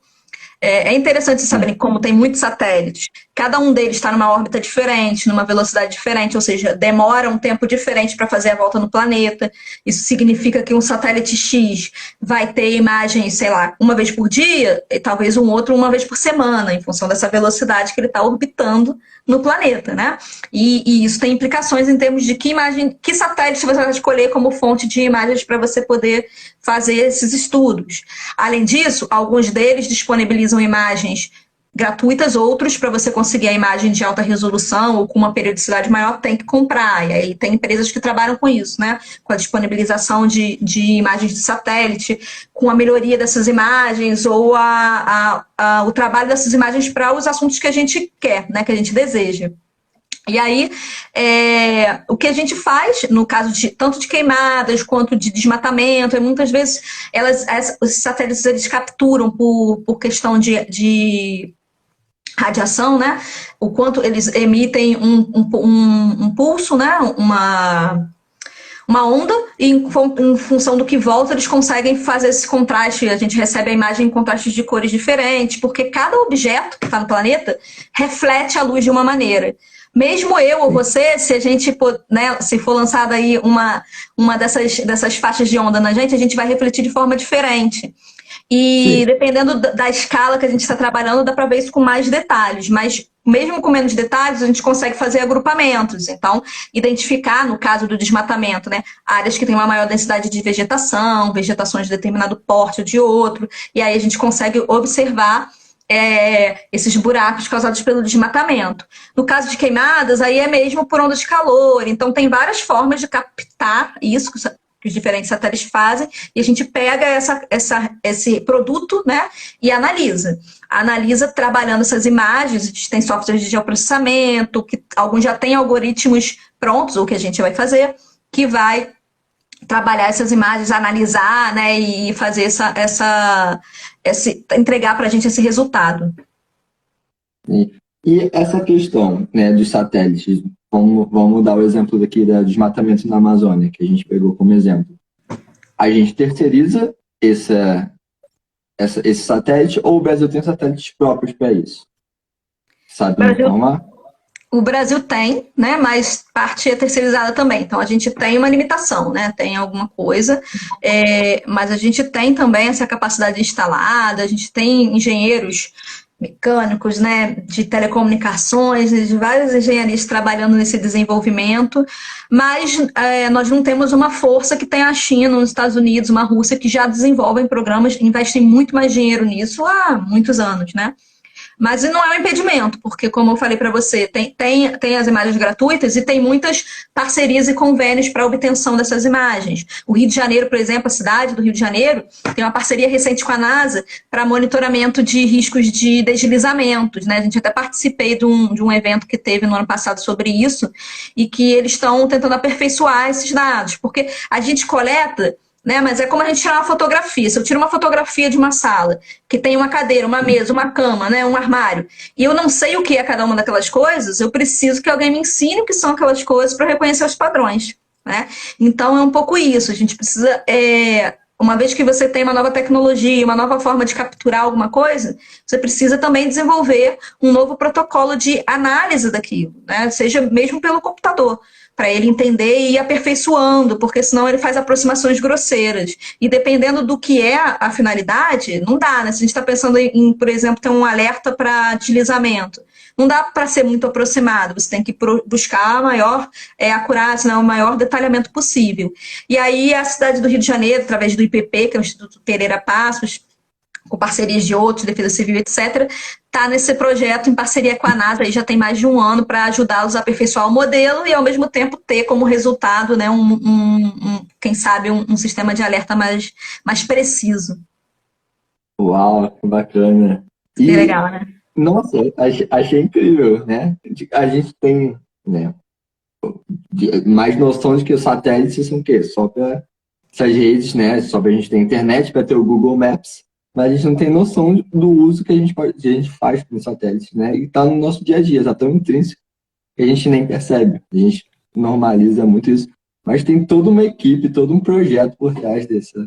S2: É interessante saberem como tem muitos satélites. Cada um deles está numa órbita diferente, numa velocidade diferente, ou seja, demora um tempo diferente para fazer a volta no planeta. Isso significa que um satélite X vai ter imagens, sei lá, uma vez por dia, e talvez um outro uma vez por semana, em função dessa velocidade que ele está orbitando no planeta, né? E isso tem implicações em termos de que satélite você vai escolher como fonte de imagens para você poder fazer esses estudos. Além disso, alguns deles disponibilizam imagens gratuitas, outros, para você conseguir a imagem de alta resolução ou com uma periodicidade maior, tem que comprar. E aí tem empresas que trabalham com isso, né? Com a disponibilização de imagens de satélite, com a melhoria dessas imagens ou o trabalho dessas imagens para os assuntos que a gente quer, né? Que a gente deseja. E aí, o que a gente faz, no caso tanto de queimadas quanto de desmatamento, muitas vezes os satélites eles capturam por questão de radiação, né? O quanto eles emitem um pulso, né? Uma onda, e em função do que volta, eles conseguem fazer esse contraste. A gente recebe a imagem em contrastes de cores diferentes, porque cada objeto que está no planeta reflete a luz de uma maneira. Mesmo eu ou você, se a gente, né, se for lançada aí uma dessas faixas de onda na gente, a gente vai refletir de forma diferente. E sim, dependendo da escala que a gente está trabalhando, dá para ver isso com mais detalhes. Mas mesmo com menos detalhes, a gente consegue fazer agrupamentos. Então, identificar, no caso do desmatamento, né, áreas que têm uma maior densidade de vegetações de determinado porte ou de outro. E aí a gente consegue observar esses buracos causados pelo desmatamento. No caso de queimadas, aí é mesmo por onda de calor. Então, tem várias formas de captar isso que os diferentes satélites fazem, e a gente pega esse produto, né, e analisa trabalhando essas imagens. A gente tem softwares de geoprocessamento, que alguns já têm algoritmos prontos, ou que a gente vai fazer, que vai trabalhar essas imagens, analisar, né, e fazer entregar para a gente esse resultado.
S3: E essa questão, né, dos satélites, vamos dar o exemplo daqui do desmatamento na Amazônia, que a gente pegou como exemplo. A gente terceiriza esse satélite, ou o Brasil tem satélites próprios para isso? Sabe me informar?
S2: O Brasil tem, né, mas parte é terceirizada também. Então, a gente tem uma limitação, né, tem alguma coisa, mas a gente tem também essa capacidade instalada, a gente tem engenheiros mecânicos, né, de telecomunicações, de várias engenharias trabalhando nesse desenvolvimento, mas nós não temos uma força que tem a China, os Estados Unidos, uma Rússia, que já desenvolvem programas, investem muito mais dinheiro nisso há muitos anos, né? Mas não é um impedimento, porque, como eu falei para você, tem as imagens gratuitas e tem muitas parcerias e convênios para a obtenção dessas imagens. O Rio de Janeiro, por exemplo, a cidade do Rio de Janeiro, tem uma parceria recente com a NASA para monitoramento de riscos de deslizamentos, né? A gente até participei de um evento que teve no ano passado sobre isso, e que eles estão tentando aperfeiçoar esses dados, porque a gente coleta né? Mas é como a gente tirar uma fotografia. Se eu tiro uma fotografia de uma sala que tem uma cadeira, uma mesa, uma cama, né? Um armário, e eu não sei o que é cada uma daquelas coisas, eu preciso que alguém me ensine o que são aquelas coisas para reconhecer os padrões, né? Então é um pouco isso. A gente precisa, uma vez que você tem uma nova tecnologia, uma nova forma de capturar alguma coisa, você precisa também desenvolver um novo protocolo de análise daquilo, né? Seja mesmo pelo computador, para ele entender e ir aperfeiçoando, porque senão ele faz aproximações grosseiras. E dependendo do que é a finalidade, não dá, né? Se a gente está pensando em, por exemplo, ter um alerta para deslizamento, não dá para ser muito aproximado, você tem que buscar a maior acurácia, né, o maior detalhamento possível. E aí a cidade do Rio de Janeiro, através do IPP, que é o Instituto Pereira Passos, com parcerias de outros, Defesa Civil, etc., está nesse projeto em parceria com a NASA, aí já tem mais de um ano, para ajudá-los a aperfeiçoar o modelo e, ao mesmo tempo, ter como resultado, né, quem sabe, um sistema de alerta mais preciso.
S3: Uau, que bacana.
S2: E legal, né?
S3: Nossa, achei incrível, né? A gente tem, né, mais noção de que os satélites são o quê? Só para essas redes, né? Só para a gente ter internet, para ter o Google Maps, mas a gente não tem noção do uso que a gente faz com os satélites, né? E está no nosso dia a dia, está tão intrínseco que a gente nem percebe. A gente normaliza muito isso, mas tem toda uma equipe, todo um projeto por trás dessa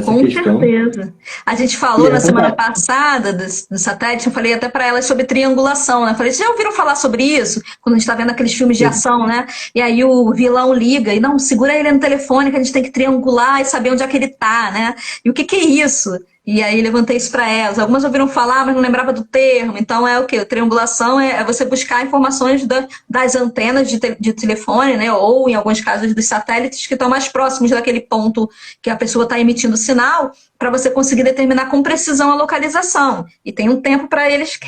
S2: Com
S3: questão.
S2: certeza. A gente falou na semana passada do satélite, eu falei até para elas sobre triangulação, né? Falei, vocês já ouviram falar sobre isso? Quando a gente está vendo aqueles filmes de ação, né? E aí o vilão liga e, não, segura ele no telefone que a gente tem que triangular e saber onde é que ele tá, né? E o que é isso? E aí levantei isso para elas. Algumas ouviram falar, mas não lembrava do termo. Então é o quê? Triangulação é você buscar informações das antenas de telefone, né? Ou, em alguns casos, dos satélites que estão mais próximos daquele ponto que a pessoa está emitindo sinal, para você conseguir determinar com precisão a localização. E tem um tempo para eles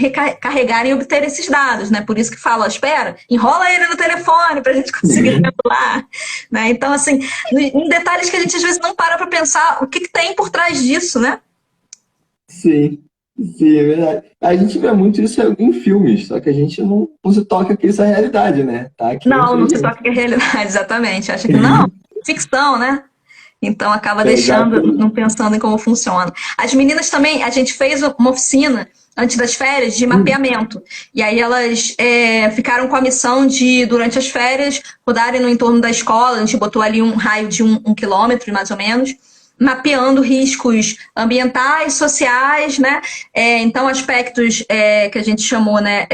S2: carregarem e obter esses dados, né? Por isso que fala, espera, enrola ele no telefone para a gente conseguir triangular. Né? Então, assim, em detalhes que a gente às vezes não para pensar o que tem por trás disso, né?
S3: Sim, é verdade. A gente vê muito isso em filmes, só que a gente não se toca que isso é realidade, né? Tá aqui
S2: não se toca que é realidade, exatamente. Acha que não, ficção, né? Então acaba deixando, não pensando em como funciona. As meninas também, a gente fez uma oficina antes das férias de mapeamento. E aí elas ficaram com a missão de, durante as férias, rodarem no entorno da escola. A gente botou ali um raio de 1 quilômetro, mais ou menos, mapeando riscos ambientais, sociais, né? Então, aspectos que a gente chamou, né,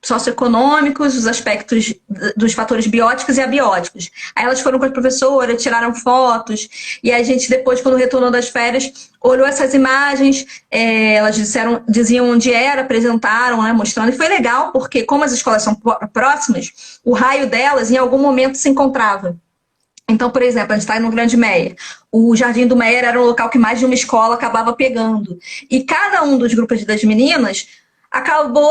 S2: socioeconômicos, os aspectos dos fatores bióticos e abióticos. Aí elas foram com a professora, tiraram fotos, e a gente depois, quando retornou das férias, olhou essas imagens, elas diziam onde era, apresentaram, né, mostrando, e foi legal, porque como as escolas são próximas, o raio delas em algum momento se encontrava. Então, por exemplo, a gente está no Grande Meyer. O Jardim do Meyer era um local que mais de uma escola acabava pegando. E cada um dos grupos das meninas acabou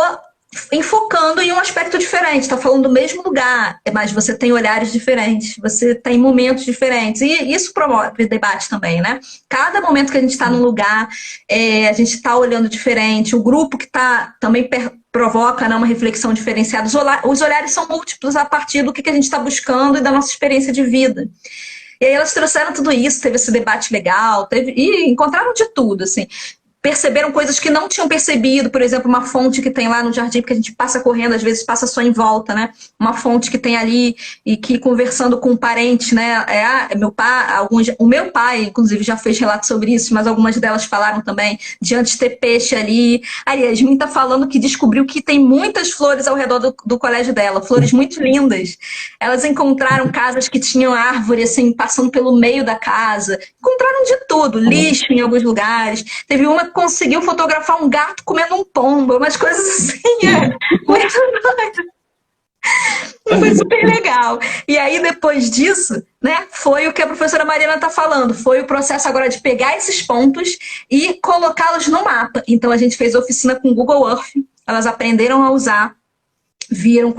S2: enfocando em um aspecto diferente. Está falando do mesmo lugar, mas você tem olhares diferentes, você tem momentos diferentes. E isso promove debate também, né? Cada momento que a gente está num lugar, a gente está olhando diferente. O grupo que está também provoca, né, uma reflexão diferenciada. Os olhares são múltiplos a partir do que a gente está buscando e da nossa experiência de vida. E aí elas trouxeram tudo isso, teve esse debate legal, e encontraram de tudo, assim. Perceberam coisas que não tinham percebido, por exemplo, uma fonte que tem lá no jardim, porque a gente passa correndo, às vezes passa só em volta, né? Uma fonte que tem ali e que, conversando com um parente, né? O meu pai, inclusive, já fez relato sobre isso, mas algumas delas falaram também de antes ter peixe ali. A Yasmin tá falando que descobriu que tem muitas flores ao redor do colégio dela, flores muito lindas. Elas encontraram casas que tinham árvore, assim, passando pelo meio da casa. Encontraram de tudo, lixo em alguns lugares. Teve uma conseguiu fotografar um gato comendo um pombo, umas coisas assim, muito doido. Foi super legal. E aí, depois disso, né, foi o que a professora Mariana está falando, foi o processo agora de pegar esses pontos e colocá-los no mapa. Então, a gente fez oficina com o Google Earth, elas aprenderam a usar, viram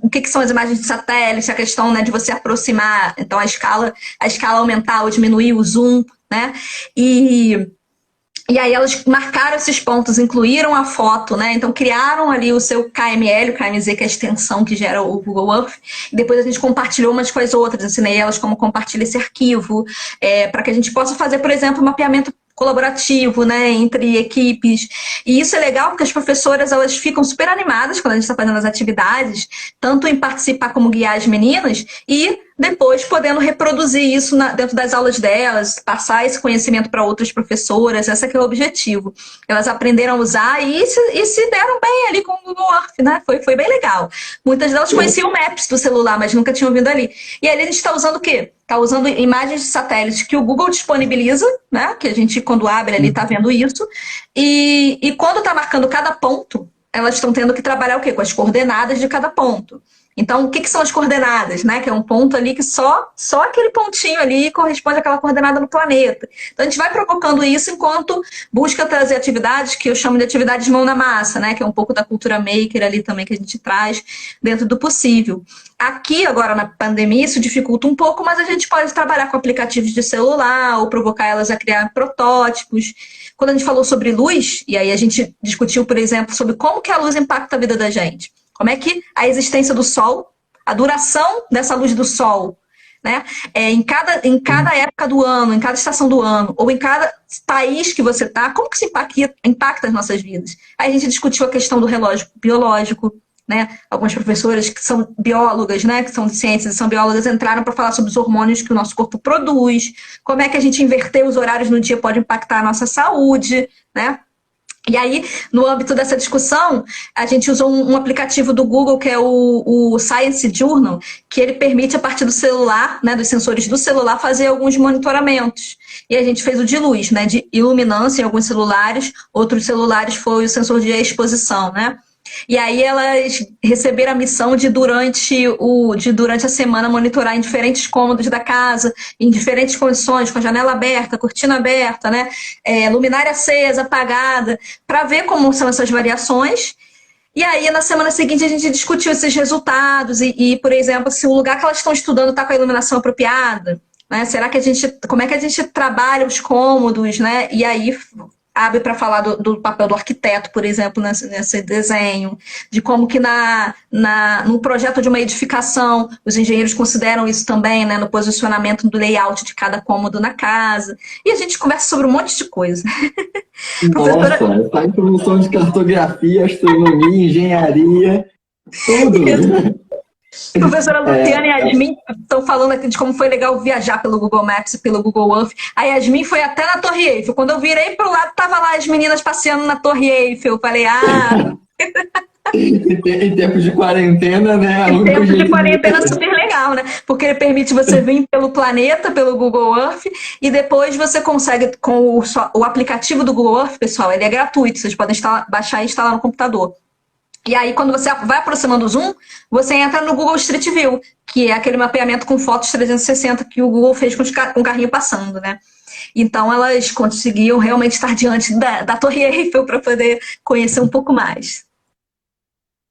S2: o que são as imagens de satélite, a questão, né, de você aproximar, então a escala aumentar ou diminuir o zoom, né, E aí elas marcaram esses pontos, incluíram a foto, né? Então criaram ali o seu KML, o KMZ, que é a extensão que gera o Google Earth. E depois a gente compartilhou umas com as outras, ensinei elas como compartilhar esse arquivo, para que a gente possa fazer, por exemplo, um mapeamento colaborativo, né, entre equipes. E isso é legal porque as professoras, elas ficam super animadas quando a gente está fazendo as atividades, tanto em participar como guiar as meninas e depois podendo reproduzir isso dentro das aulas delas, passar esse conhecimento para outras professoras, esse que é o objetivo. Elas aprenderam a usar e se deram bem ali com o Google Earth, né? Foi bem legal. Muitas delas conheciam o Maps do celular, mas nunca tinham vindo ali. E aí a gente está usando o quê? Está usando imagens de satélites que o Google disponibiliza, né? Que a gente, quando abre ali, está vendo isso. E quando está marcando cada ponto, elas estão tendo que trabalhar o quê? Com as coordenadas de cada ponto. Então, o que são as coordenadas, né? Que é um ponto ali que só aquele pontinho ali corresponde àquela coordenada no planeta. Então, a gente vai provocando isso enquanto busca trazer atividades que eu chamo de atividades mão na massa, né? Que é um pouco da cultura maker ali também que a gente traz dentro do possível. Aqui, agora, na pandemia, isso dificulta um pouco, mas a gente pode trabalhar com aplicativos de celular ou provocar elas a criar protótipos. Quando a gente falou sobre luz, e aí a gente discutiu, por exemplo, sobre como que a luz impacta a vida da gente. Como é que a existência do Sol, a duração dessa luz do Sol, né? Em cada época do ano, em cada estação do ano, ou em cada país que você está, como que isso impacta as nossas vidas? Aí a gente discutiu a questão do relógio biológico, né? Algumas professoras que são biólogas, né? Que são de ciências e são biólogas, entraram para falar sobre os hormônios que o nosso corpo produz, como é que a gente inverter os horários no dia pode impactar a nossa saúde, né? E aí, no âmbito dessa discussão, a gente usou um aplicativo do Google, que é o Science Journal, que ele permite, a partir do celular, né, dos sensores do celular, fazer alguns monitoramentos. E a gente fez o de luz, né, de iluminância em alguns celulares, outros celulares foi o sensor de exposição, né? E aí elas receberam a missão de durante a semana monitorar em diferentes cômodos da casa, em diferentes condições, com a janela aberta, cortina aberta, né? Luminária acesa, apagada, para ver como são essas variações. E aí, na semana seguinte, a gente discutiu esses resultados por exemplo, se o lugar que elas estão estudando está com a iluminação apropriada, né? Como é que a gente trabalha os cômodos, né? E aí abre para falar do papel do arquiteto, por exemplo, nesse desenho, de como que no projeto de uma edificação, os engenheiros consideram isso também, né, no posicionamento do layout de cada cômodo na casa. E a gente conversa sobre um monte de coisa.
S3: Nossa, está em produção de cartografia, astronomia, engenharia, tudo.
S2: Professora Luciana e a Yasmin estão falando aqui de como foi legal viajar pelo Google Maps e pelo Google Earth. A Yasmin foi até na Torre Eiffel. Quando eu virei para o lado, tava lá as meninas passeando na Torre Eiffel. Eu falei,
S3: Em tempo de quarentena, né?
S2: Em tempo de quarentena é super legal, né? Porque ele permite você vir pelo planeta, pelo Google Earth, e depois você consegue, com o aplicativo do Google Earth, pessoal, ele é gratuito, vocês podem baixar e instalar no computador. E aí, quando você vai aproximando o zoom, você entra no Google Street View, que é aquele mapeamento com fotos 360 que o Google fez com o carrinho passando, né? Então, elas conseguiam realmente estar diante da Torre Eiffel para poder conhecer um pouco mais.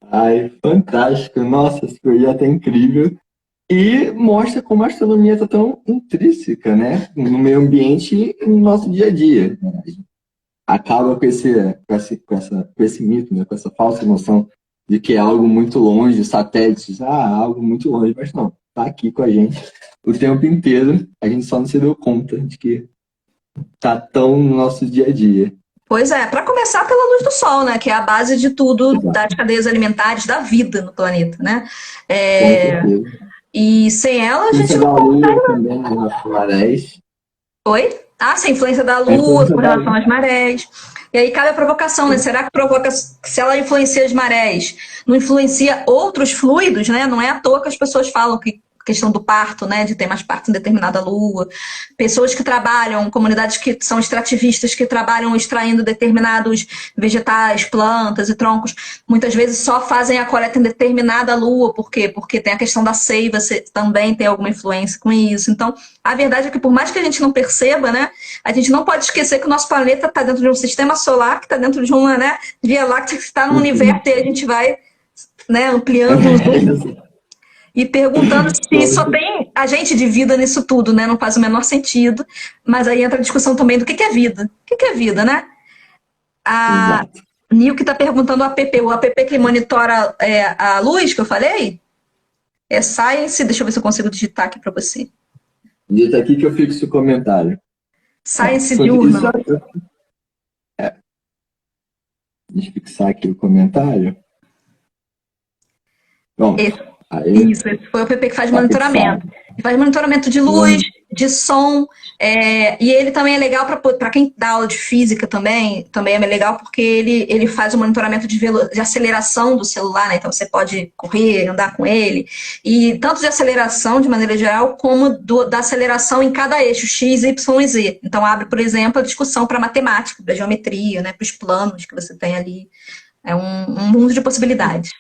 S3: Ai, fantástico. Nossa, esse projeto é incrível. E mostra como a astronomia está tão intrínseca, né? No meio ambiente e no nosso dia a dia. Acaba com esse mito, né? Com essa falsa noção de que é algo muito longe, satélites, algo muito longe, mas não, tá aqui com a gente o tempo inteiro, a gente só não se deu conta de que tá tão no nosso dia a dia.
S2: Pois é, para começar pela luz do sol, né? Que é a base de tudo, das cadeias alimentares, da vida no planeta, né? E sem ela a gente não consegue.
S3: Também nas marés.
S2: Oi? Sim, influência da Lua com relação às marés. E aí cabe a provocação, né? Será que provoca, se ela influencia as marés, não influencia outros fluidos, né? Não é à toa que as pessoas falam que questão do parto, né, de ter mais parto em determinada lua, pessoas que trabalham, comunidades que são extrativistas, que trabalham extraindo determinados vegetais, plantas e troncos, muitas vezes só fazem a coleta em determinada lua, por quê? Porque tem a questão da seiva, também tem alguma influência com isso. Então, a verdade é que por mais que a gente não perceba, né, a gente não pode esquecer que o nosso planeta está dentro de um sistema solar, que está dentro de uma, né, Via Láctea que está no universo, e a gente vai, né, ampliando os e perguntando se só tem agente de vida nisso tudo, né? Não faz o menor sentido. Mas aí entra a discussão também do que é vida. O que é vida, né? A
S3: Exato.
S2: Nil que está perguntando o app que monitora a luz que eu falei? É Science, deixa eu ver se eu consigo digitar aqui para você.
S3: Dita aqui que eu fixo o comentário.
S2: Science Journal.
S3: Deixa eu fixar aqui o comentário. Pronto.
S2: Isso, esse foi o app que faz monitoramento. Ele faz monitoramento de luz, de som, e ele também é legal para quem dá aula de física também é legal porque ele faz o monitoramento de aceleração do celular, né? Então você pode correr, andar com ele, e tanto de aceleração de maneira geral, como da aceleração em cada eixo, X, Y e Z. Então abre, por exemplo, a discussão para matemática, para geometria, né? Para os planos que você tem ali. É um mundo de possibilidades.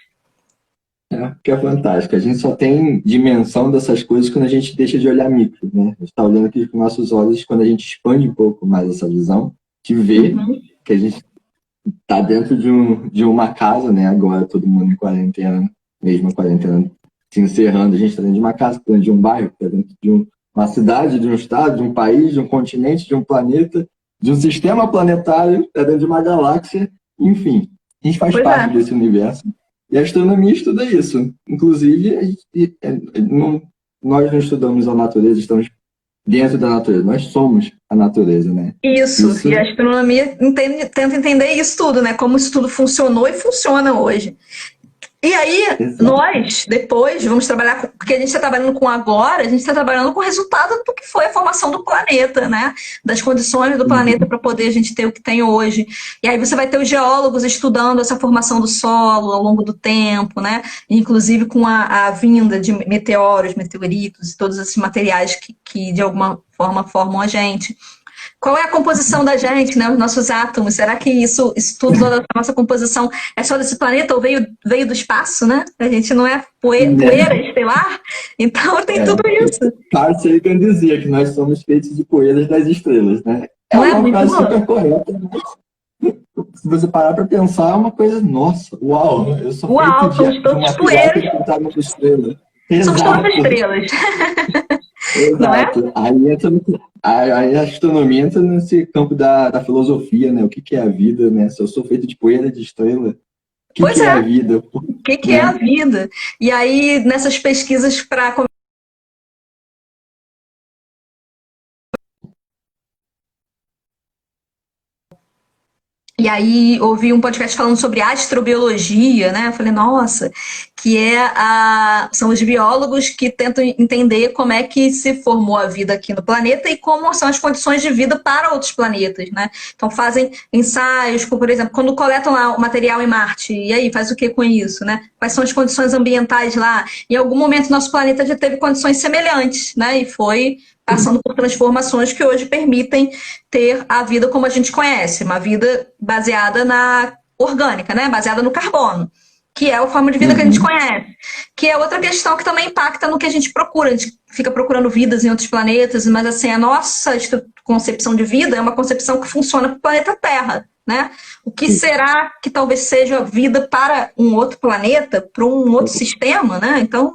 S3: Que é fantástico. A gente só tem dimensão dessas coisas quando a gente deixa de olhar micro, né? A gente está olhando aqui com nossos olhos, quando a gente expande um pouco mais essa visão, de ver que a gente está dentro de uma casa, né? Agora todo mundo em quarentena, mesmo a quarentena se encerrando, a gente está dentro de uma casa, dentro de um bairro, está dentro de uma cidade, de um estado, de um país, de um continente, de um planeta, de um sistema planetário, está dentro de uma galáxia, enfim. A gente faz parte desse universo. E a astronomia estuda isso. Inclusive, nós não estudamos a natureza, estamos dentro da natureza. Nós somos a natureza, né?
S2: Isso. E a astronomia tenta entender isso tudo, né? Como isso tudo funcionou e funciona hoje. E aí, nós, depois, vamos trabalhar porque a gente está trabalhando com agora, a gente está trabalhando com o resultado do que foi a formação do planeta, né? Das condições do planeta para poder a gente ter o que tem hoje. E aí você vai ter os geólogos estudando essa formação do solo ao longo do tempo, né? Inclusive com a vinda de meteoros, meteoritos e todos esses materiais que de alguma forma formam a gente. Qual é a composição da gente, né? Os nossos átomos? Será que isso tudo, toda a nossa composição é só desse planeta ou veio do espaço, né? A gente não é poeira estelar? Então tem tudo isso.
S3: Carl Sagan dizia que nós somos feitos de poeiras das estrelas, né? É uma frase super correta, né? Se você parar para pensar, é uma coisa, nossa, uau, eu sou feito de uma poeira que está numa estrela.
S2: Somos todas estrelas.
S3: Exato. Aí a astronomia entra nesse campo da filosofia, né? O que é a vida, né? Se eu sou feito de poeira de estrela, o que é a vida?
S2: O que é a vida? E aí, nessas pesquisas para... E aí, ouvi um podcast falando sobre astrobiologia, né? Eu falei, nossa, que são os biólogos que tentam entender como é que se formou a vida aqui no planeta e como são as condições de vida para outros planetas, né? Então, fazem ensaios, por exemplo, quando coletam lá o material em Marte, e aí, faz o que com isso, né? Quais são as condições ambientais lá? Em algum momento, nosso planeta já teve condições semelhantes, né? E foi passando por transformações que hoje permitem ter a vida como a gente conhece, uma vida baseada na orgânica, né? Baseada no carbono, que é a forma de vida que a gente conhece. Que é outra questão que também impacta no que a gente procura. A gente fica procurando vidas em outros planetas, mas assim, a nossa concepção de vida é uma concepção que funciona para o planeta Terra, né? O que será que talvez seja vida para um outro planeta, para um outro sistema, né? Então,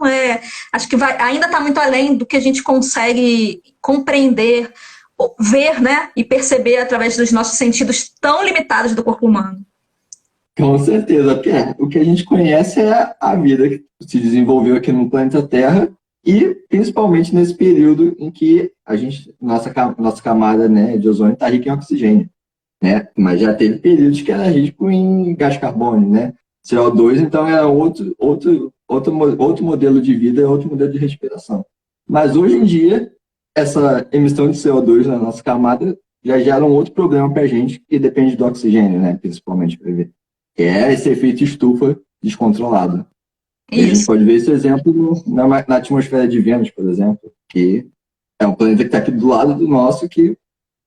S2: acho que ainda está muito além do que a gente consegue compreender, ver, né? E perceber através dos nossos sentidos tão limitados do corpo humano.
S3: Com certeza, porque o que a gente conhece é a vida que se desenvolveu aqui no planeta Terra e principalmente nesse período em que nossa camada, né, de ozônio está rica em oxigênio. Né? Mas já teve períodos que era rico em gás carbônico, né? CO2, então era outro modelo de vida, outro modelo de respiração. Mas hoje em dia, essa emissão de CO2 na nossa camada já gera um outro problema para a gente, que depende do oxigênio, né? Principalmente para ver. Que é esse efeito estufa descontrolado. A gente pode ver esse exemplo na atmosfera de Vênus, por exemplo, que é um planeta que está aqui do lado do nosso, que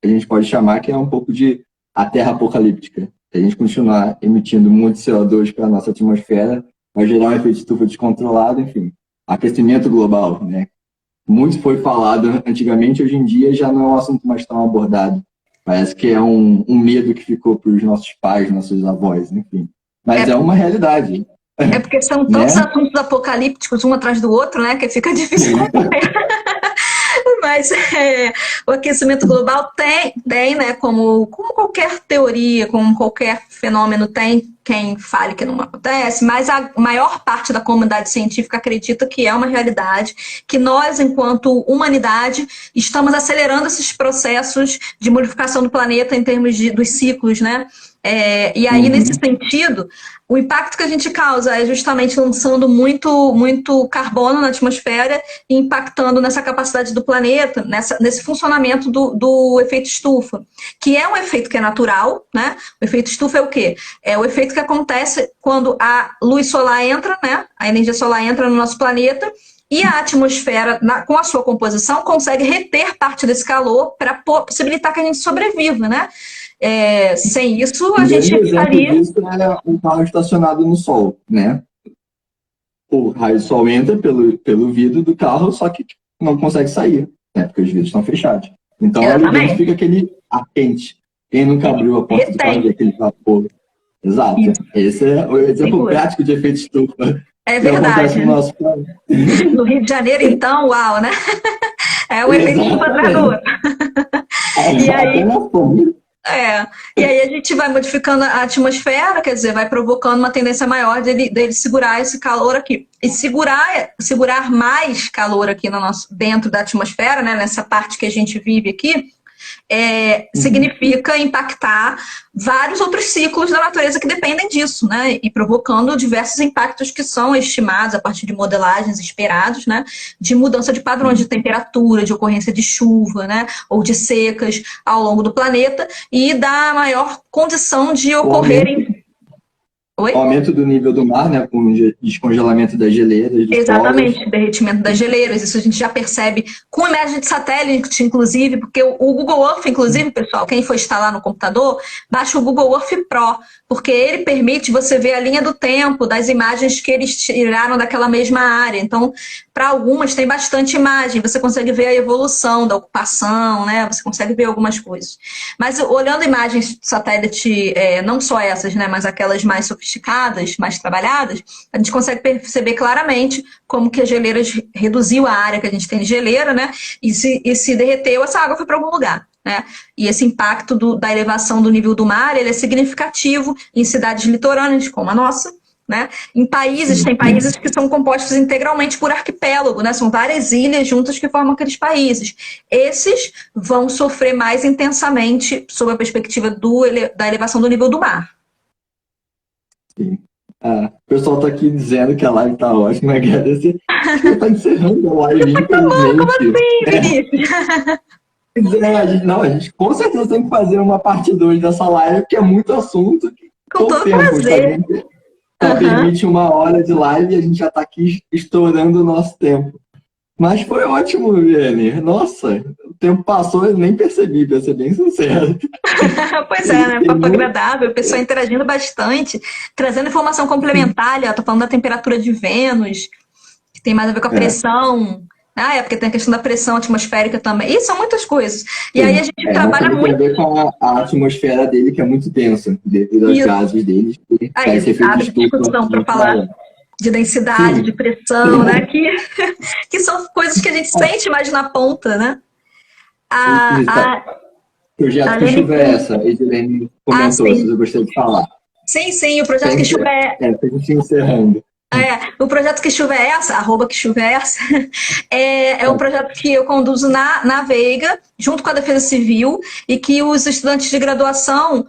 S3: a gente pode chamar que é um pouco de a Terra apocalíptica. Se a gente continuar emitindo muito CO2 para a nossa atmosfera, vai gerar um efeito estufa descontrolado, enfim. Aquecimento global, né? Muito foi falado antigamente, hoje em dia já não é um assunto mais tão abordado. Parece que é um medo que ficou para os nossos pais, nossos avós, enfim. Mas é uma realidade.
S2: É porque são
S3: né?
S2: tantos assuntos apocalípticos um atrás do outro, né? Que fica difícil acompanhar. Mas o aquecimento global tem, né? Como qualquer teoria, como qualquer fenômeno, tem quem fale que não acontece, mas a maior parte da comunidade científica acredita que é uma realidade, que nós, enquanto humanidade, estamos acelerando esses processos de modificação do planeta em termos dos ciclos, né? E aí, nesse sentido, o impacto que a gente causa é justamente lançando muito carbono na atmosfera e impactando nessa capacidade do planeta, nesse funcionamento do efeito estufa, que é um efeito que é natural, né? O efeito estufa é o quê? É o efeito que acontece quando a luz solar entra, né? A energia solar entra no nosso planeta e a atmosfera, com a sua composição, consegue reter parte desse calor para possibilitar que a gente sobreviva, né? Sem isso, a gente
S3: ficaria... Disso é um carro estacionado no sol, né? O raio do sol entra pelo vidro do carro, só que não consegue sair, né? Porque os vidros estão fechados. Então, ali dentro fica aquele ar quente. Quem nunca abriu a porta do carro e aquele vapor? Exato. Isso. Esse é o exemplo prático de efeito estufa.
S2: É verdade.
S3: No nosso país.
S2: No Rio de Janeiro, então, uau, né? É o efeito estufa atrás do outro. E aí a gente vai modificando a atmosfera, quer dizer, vai provocando uma tendência maior dele segurar esse calor aqui. E segurar mais calor aqui dentro da atmosfera, né, nessa parte que a gente vive aqui, significa impactar vários outros ciclos da natureza que dependem disso, né? E provocando diversos impactos que são estimados a partir de modelagens esperados, né? De mudança de padrões de temperatura, de ocorrência de chuva, né? Ou de secas ao longo do planeta e da maior condição de ocorrerem...
S3: O aumento do nível do mar, né, com o descongelamento das geleiras.
S2: Exatamente, polos. Derretimento das geleiras. Isso a gente já percebe com imagem de satélite, inclusive, porque o Google Earth, inclusive, pessoal, quem for instalar no computador, baixa o Google Earth Pro, porque ele permite você ver a linha do tempo das imagens que eles tiraram daquela mesma área. Então, para algumas tem bastante imagem, você consegue ver a evolução da ocupação, né? Você consegue ver algumas coisas. Mas olhando imagens de satélite, não só essas, né, mas aquelas mais sofisticadas, mais trabalhadas, a gente consegue perceber claramente como que as geleiras reduziu a área que a gente tem de geleira, né? E se derreteu, essa água foi para algum lugar. Né? E esse impacto da elevação do nível do mar, ele é significativo em cidades litorâneas, como a nossa, né? Em países, tem países que são compostos integralmente por arquipélago, né? São várias ilhas juntas que formam aqueles países. Esses vão sofrer mais intensamente sob a perspectiva da elevação do nível do mar.
S3: Sim. O pessoal está aqui dizendo que a live está ótima, agradecer. Está encerrando a live, infelizmente.
S2: Como assim, Vinícius?
S3: A gente com certeza tem que fazer uma parte 2 dessa live, porque é muito assunto.
S2: Com todo prazer.
S3: Só permite 1 hora de live e a gente já está aqui estourando o nosso tempo. Mas foi ótimo, Vianney. Nossa, o tempo passou e eu nem percebi, pra ser bem sincero.
S2: Pois é, né? Papo agradável, o pessoal interagindo bastante, trazendo informação complementar. Estou falando da temperatura de Vênus, que tem mais a ver com a pressão. Porque tem a questão da pressão atmosférica também. E são muitas coisas. E aí a gente trabalha muito...
S3: Tem a ver com a atmosfera dele, que é muito densa, devido aos gases dele.
S2: Aí, abre discussão para falar de densidade, de pressão, né? Que são coisas que a gente sente mais na ponta, né?
S3: Projeto Que Chuva É Essa? A Edilene comentou, se eu gostaria de falar.
S2: Sim, o projeto Que Chuva É...
S3: Pra gente encerrando.
S2: O projeto Que Chuva É Essa, @Que Chuva É Essa, é um projeto que eu conduzo na Veiga, junto com a Defesa Civil, e que os estudantes de graduação,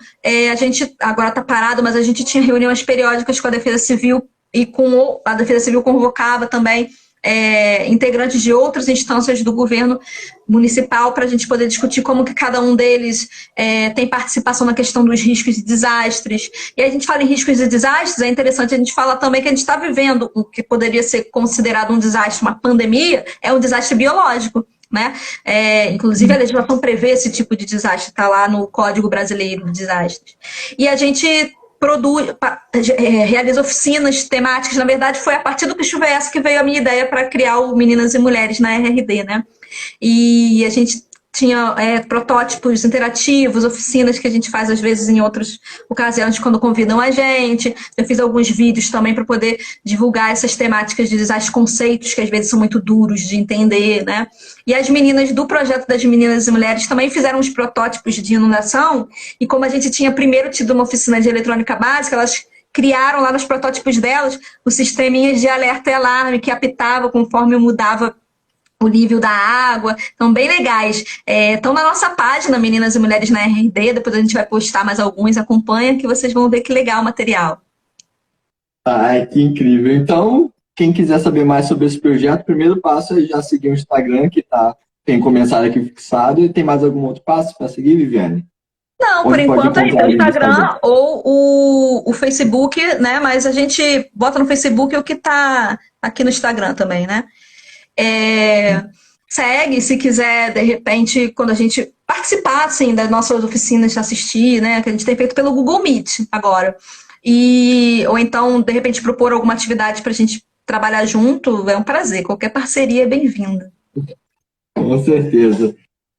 S2: a gente agora está parado, mas a gente tinha reuniões periódicas com a Defesa Civil, e a Defesa Civil convocava também integrantes de outras instâncias do governo municipal para a gente poder discutir como que cada um deles tem participação na questão dos riscos e desastres. E aí a gente fala em riscos e desastres, é interessante a gente falar também que a gente está vivendo o que poderia ser considerado um desastre, uma pandemia, é um desastre biológico. Né? Inclusive a legislação prevê esse tipo de desastre, está lá no Código Brasileiro de Desastres. E a gente realiza oficinas temáticas. Na verdade, foi a partir do Que Chuva É Essa que veio a minha ideia para criar o Meninas e Mulheres na RRD, né? E a gente tinha protótipos interativos, oficinas que a gente faz às vezes em outras ocasiões quando convidam a gente. Eu fiz alguns vídeos também para poder divulgar essas temáticas de design, conceitos que às vezes são muito duros de entender, né? E as meninas do projeto das Meninas e Mulheres também fizeram os protótipos de inundação, e como a gente tinha primeiro tido uma oficina de eletrônica básica, elas criaram lá nos protótipos delas o sisteminha de alerta e alarme que apitava conforme mudava o nível da água. Então, bem legais. Estão na nossa página, Meninas e Mulheres na RD, depois a gente vai postar mais alguns, acompanha que vocês vão ver que legal o material.
S3: Ai, que incrível. Então, quem quiser saber mais sobre esse projeto, o primeiro passo é já seguir o Instagram, que tem comentário aqui fixado. E tem mais algum outro passo para seguir, Viviane?
S2: Não, por enquanto é o Instagram ou o Facebook, né? Mas a gente bota no Facebook o que está aqui no Instagram também, né? Segue, se quiser, de repente, quando a gente participar, assim, das nossas oficinas, assistir, né? Que a gente tem feito pelo Google Meet agora. Ou então, de repente, propor alguma atividade para a gente trabalhar junto, é um prazer. Qualquer parceria é bem-vinda.
S3: Com certeza.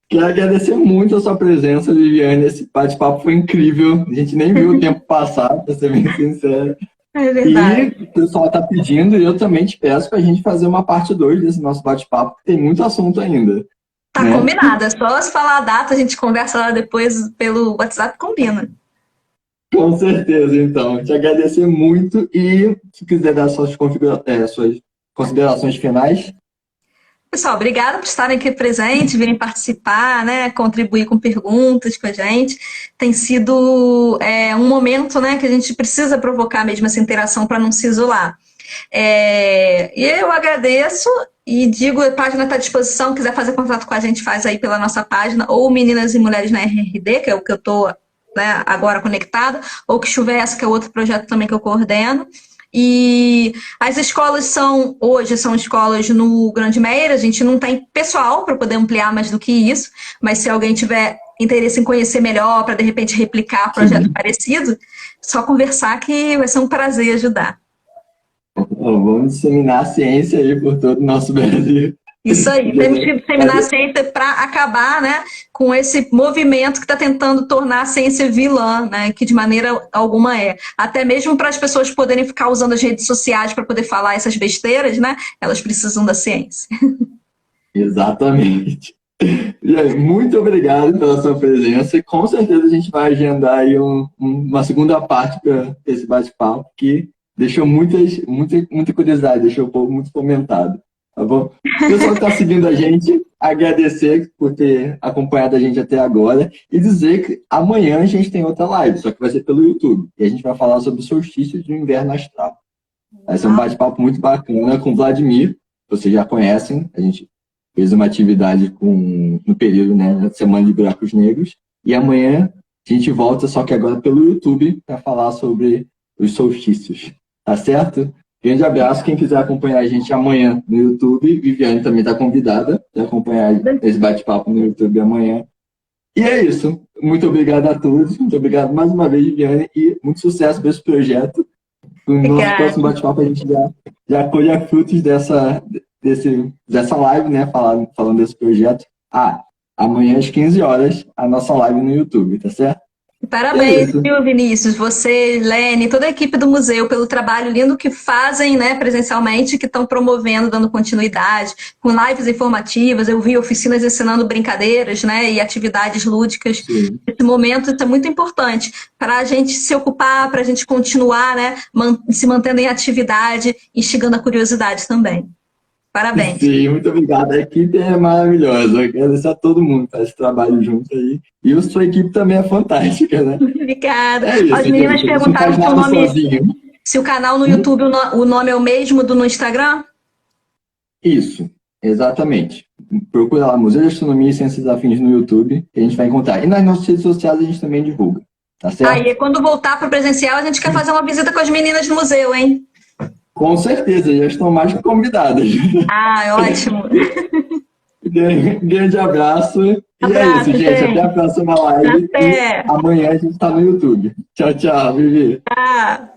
S3: Quero agradecer muito a sua presença, Viviane. Esse bate-papo foi incrível. A gente nem viu o tempo passar, para ser bem sincero.
S2: É verdade.
S3: E o pessoal está pedindo, e eu também te peço para a gente fazer uma parte 2 desse nosso bate-papo, que tem muito assunto ainda.
S2: Tá, né? Combinado. É só se falar a data, a gente conversa lá depois pelo WhatsApp, combina.
S3: Com certeza, então. Te agradecer muito e se quiser dar suas considerações finais.
S2: Pessoal, obrigada por estarem aqui presentes, virem participar, né, contribuir com perguntas com a gente. Tem sido um momento, né, que a gente precisa provocar mesmo essa interação para não se isolar. E eu agradeço e digo, a página está à disposição, quiser fazer contato com a gente, faz aí pela nossa página, ou Meninas e Mulheres na RRD, que é o que eu estou, né, agora conectada, ou que Chuvessa, que é outro projeto também que eu coordeno. E as escolas hoje são escolas no Grande Meira, a gente não tem pessoal para poder ampliar mais do que isso, mas se alguém tiver interesse em conhecer melhor, para de repente replicar projeto parecido, só conversar que vai ser um prazer ajudar.
S3: Vamos disseminar a ciência aí por todo o nosso Brasil.
S2: Isso aí, temos que disseminar a ciência para acabar, né, com esse movimento que está tentando tornar a ciência vilã, né, que de maneira alguma é. Até mesmo para as pessoas poderem ficar usando as redes sociais para poder falar essas besteiras, né, elas precisam da ciência.
S3: Exatamente. Muito obrigado pela sua presença e com certeza a gente vai agendar aí uma segunda parte para esse bate-papo que deixou muita curiosidade, deixou o povo muito comentado. Tá bom? O pessoal que está seguindo a gente, agradecer por ter acompanhado a gente até agora e dizer que amanhã a gente tem outra live, só que vai ser pelo YouTube. E a gente vai falar sobre o solstício de inverno astral. Vai ser um bate-papo muito bacana com o Vladimir, vocês já conhecem, a gente fez uma atividade no período, né, da Semana de Buracos Negros. E amanhã a gente volta, só que agora pelo YouTube, para falar sobre os solstícios. Tá certo? Grande abraço. Quem quiser acompanhar a gente amanhã no YouTube, Viviane também está convidada para acompanhar esse bate-papo no YouTube amanhã. E é isso. Muito obrigado a todos. Muito obrigado mais uma vez, Viviane, e muito sucesso para esse projeto. No nosso próximo bate-papo a gente já colhe frutos dessa live, né? Falando desse projeto. Amanhã às 15 horas, a nossa live no YouTube, tá certo?
S2: Parabéns, viu, Vinícius? Você, Lene, toda a equipe do museu, pelo trabalho lindo que fazem, né, presencialmente, que estão promovendo, dando continuidade, com lives informativas. Eu vi oficinas ensinando brincadeiras, né, e atividades lúdicas.
S3: Sim.
S2: Esse momento é muito importante para a gente se ocupar, para a gente continuar, né, se mantendo em atividade, instigando a curiosidade também. Parabéns.
S3: Sim, muito obrigado. A equipe é maravilhosa. Eu agradeço a todo mundo que faz esse trabalho junto aí. E a sua equipe também é fantástica, né?
S2: Obrigada.
S3: É isso,
S2: as meninas perguntaram se o canal no YouTube, o nome é o mesmo do no Instagram?
S3: Isso, exatamente. Procura lá Museu de Astronomia e Ciências Afins no YouTube, que a gente vai encontrar. E nas nossas redes sociais a gente também divulga. Tá certo?
S2: Aí, quando voltar para o presencial, a gente quer fazer uma visita com as meninas no museu, hein?
S3: Com certeza, já estão mais que convidadas.
S2: Ótimo.
S3: Grande abraço. E é isso, gente. Até a próxima live.
S2: Até.
S3: E amanhã a gente está no YouTube. Tchau, tchau, Vivi.
S2: Tchau.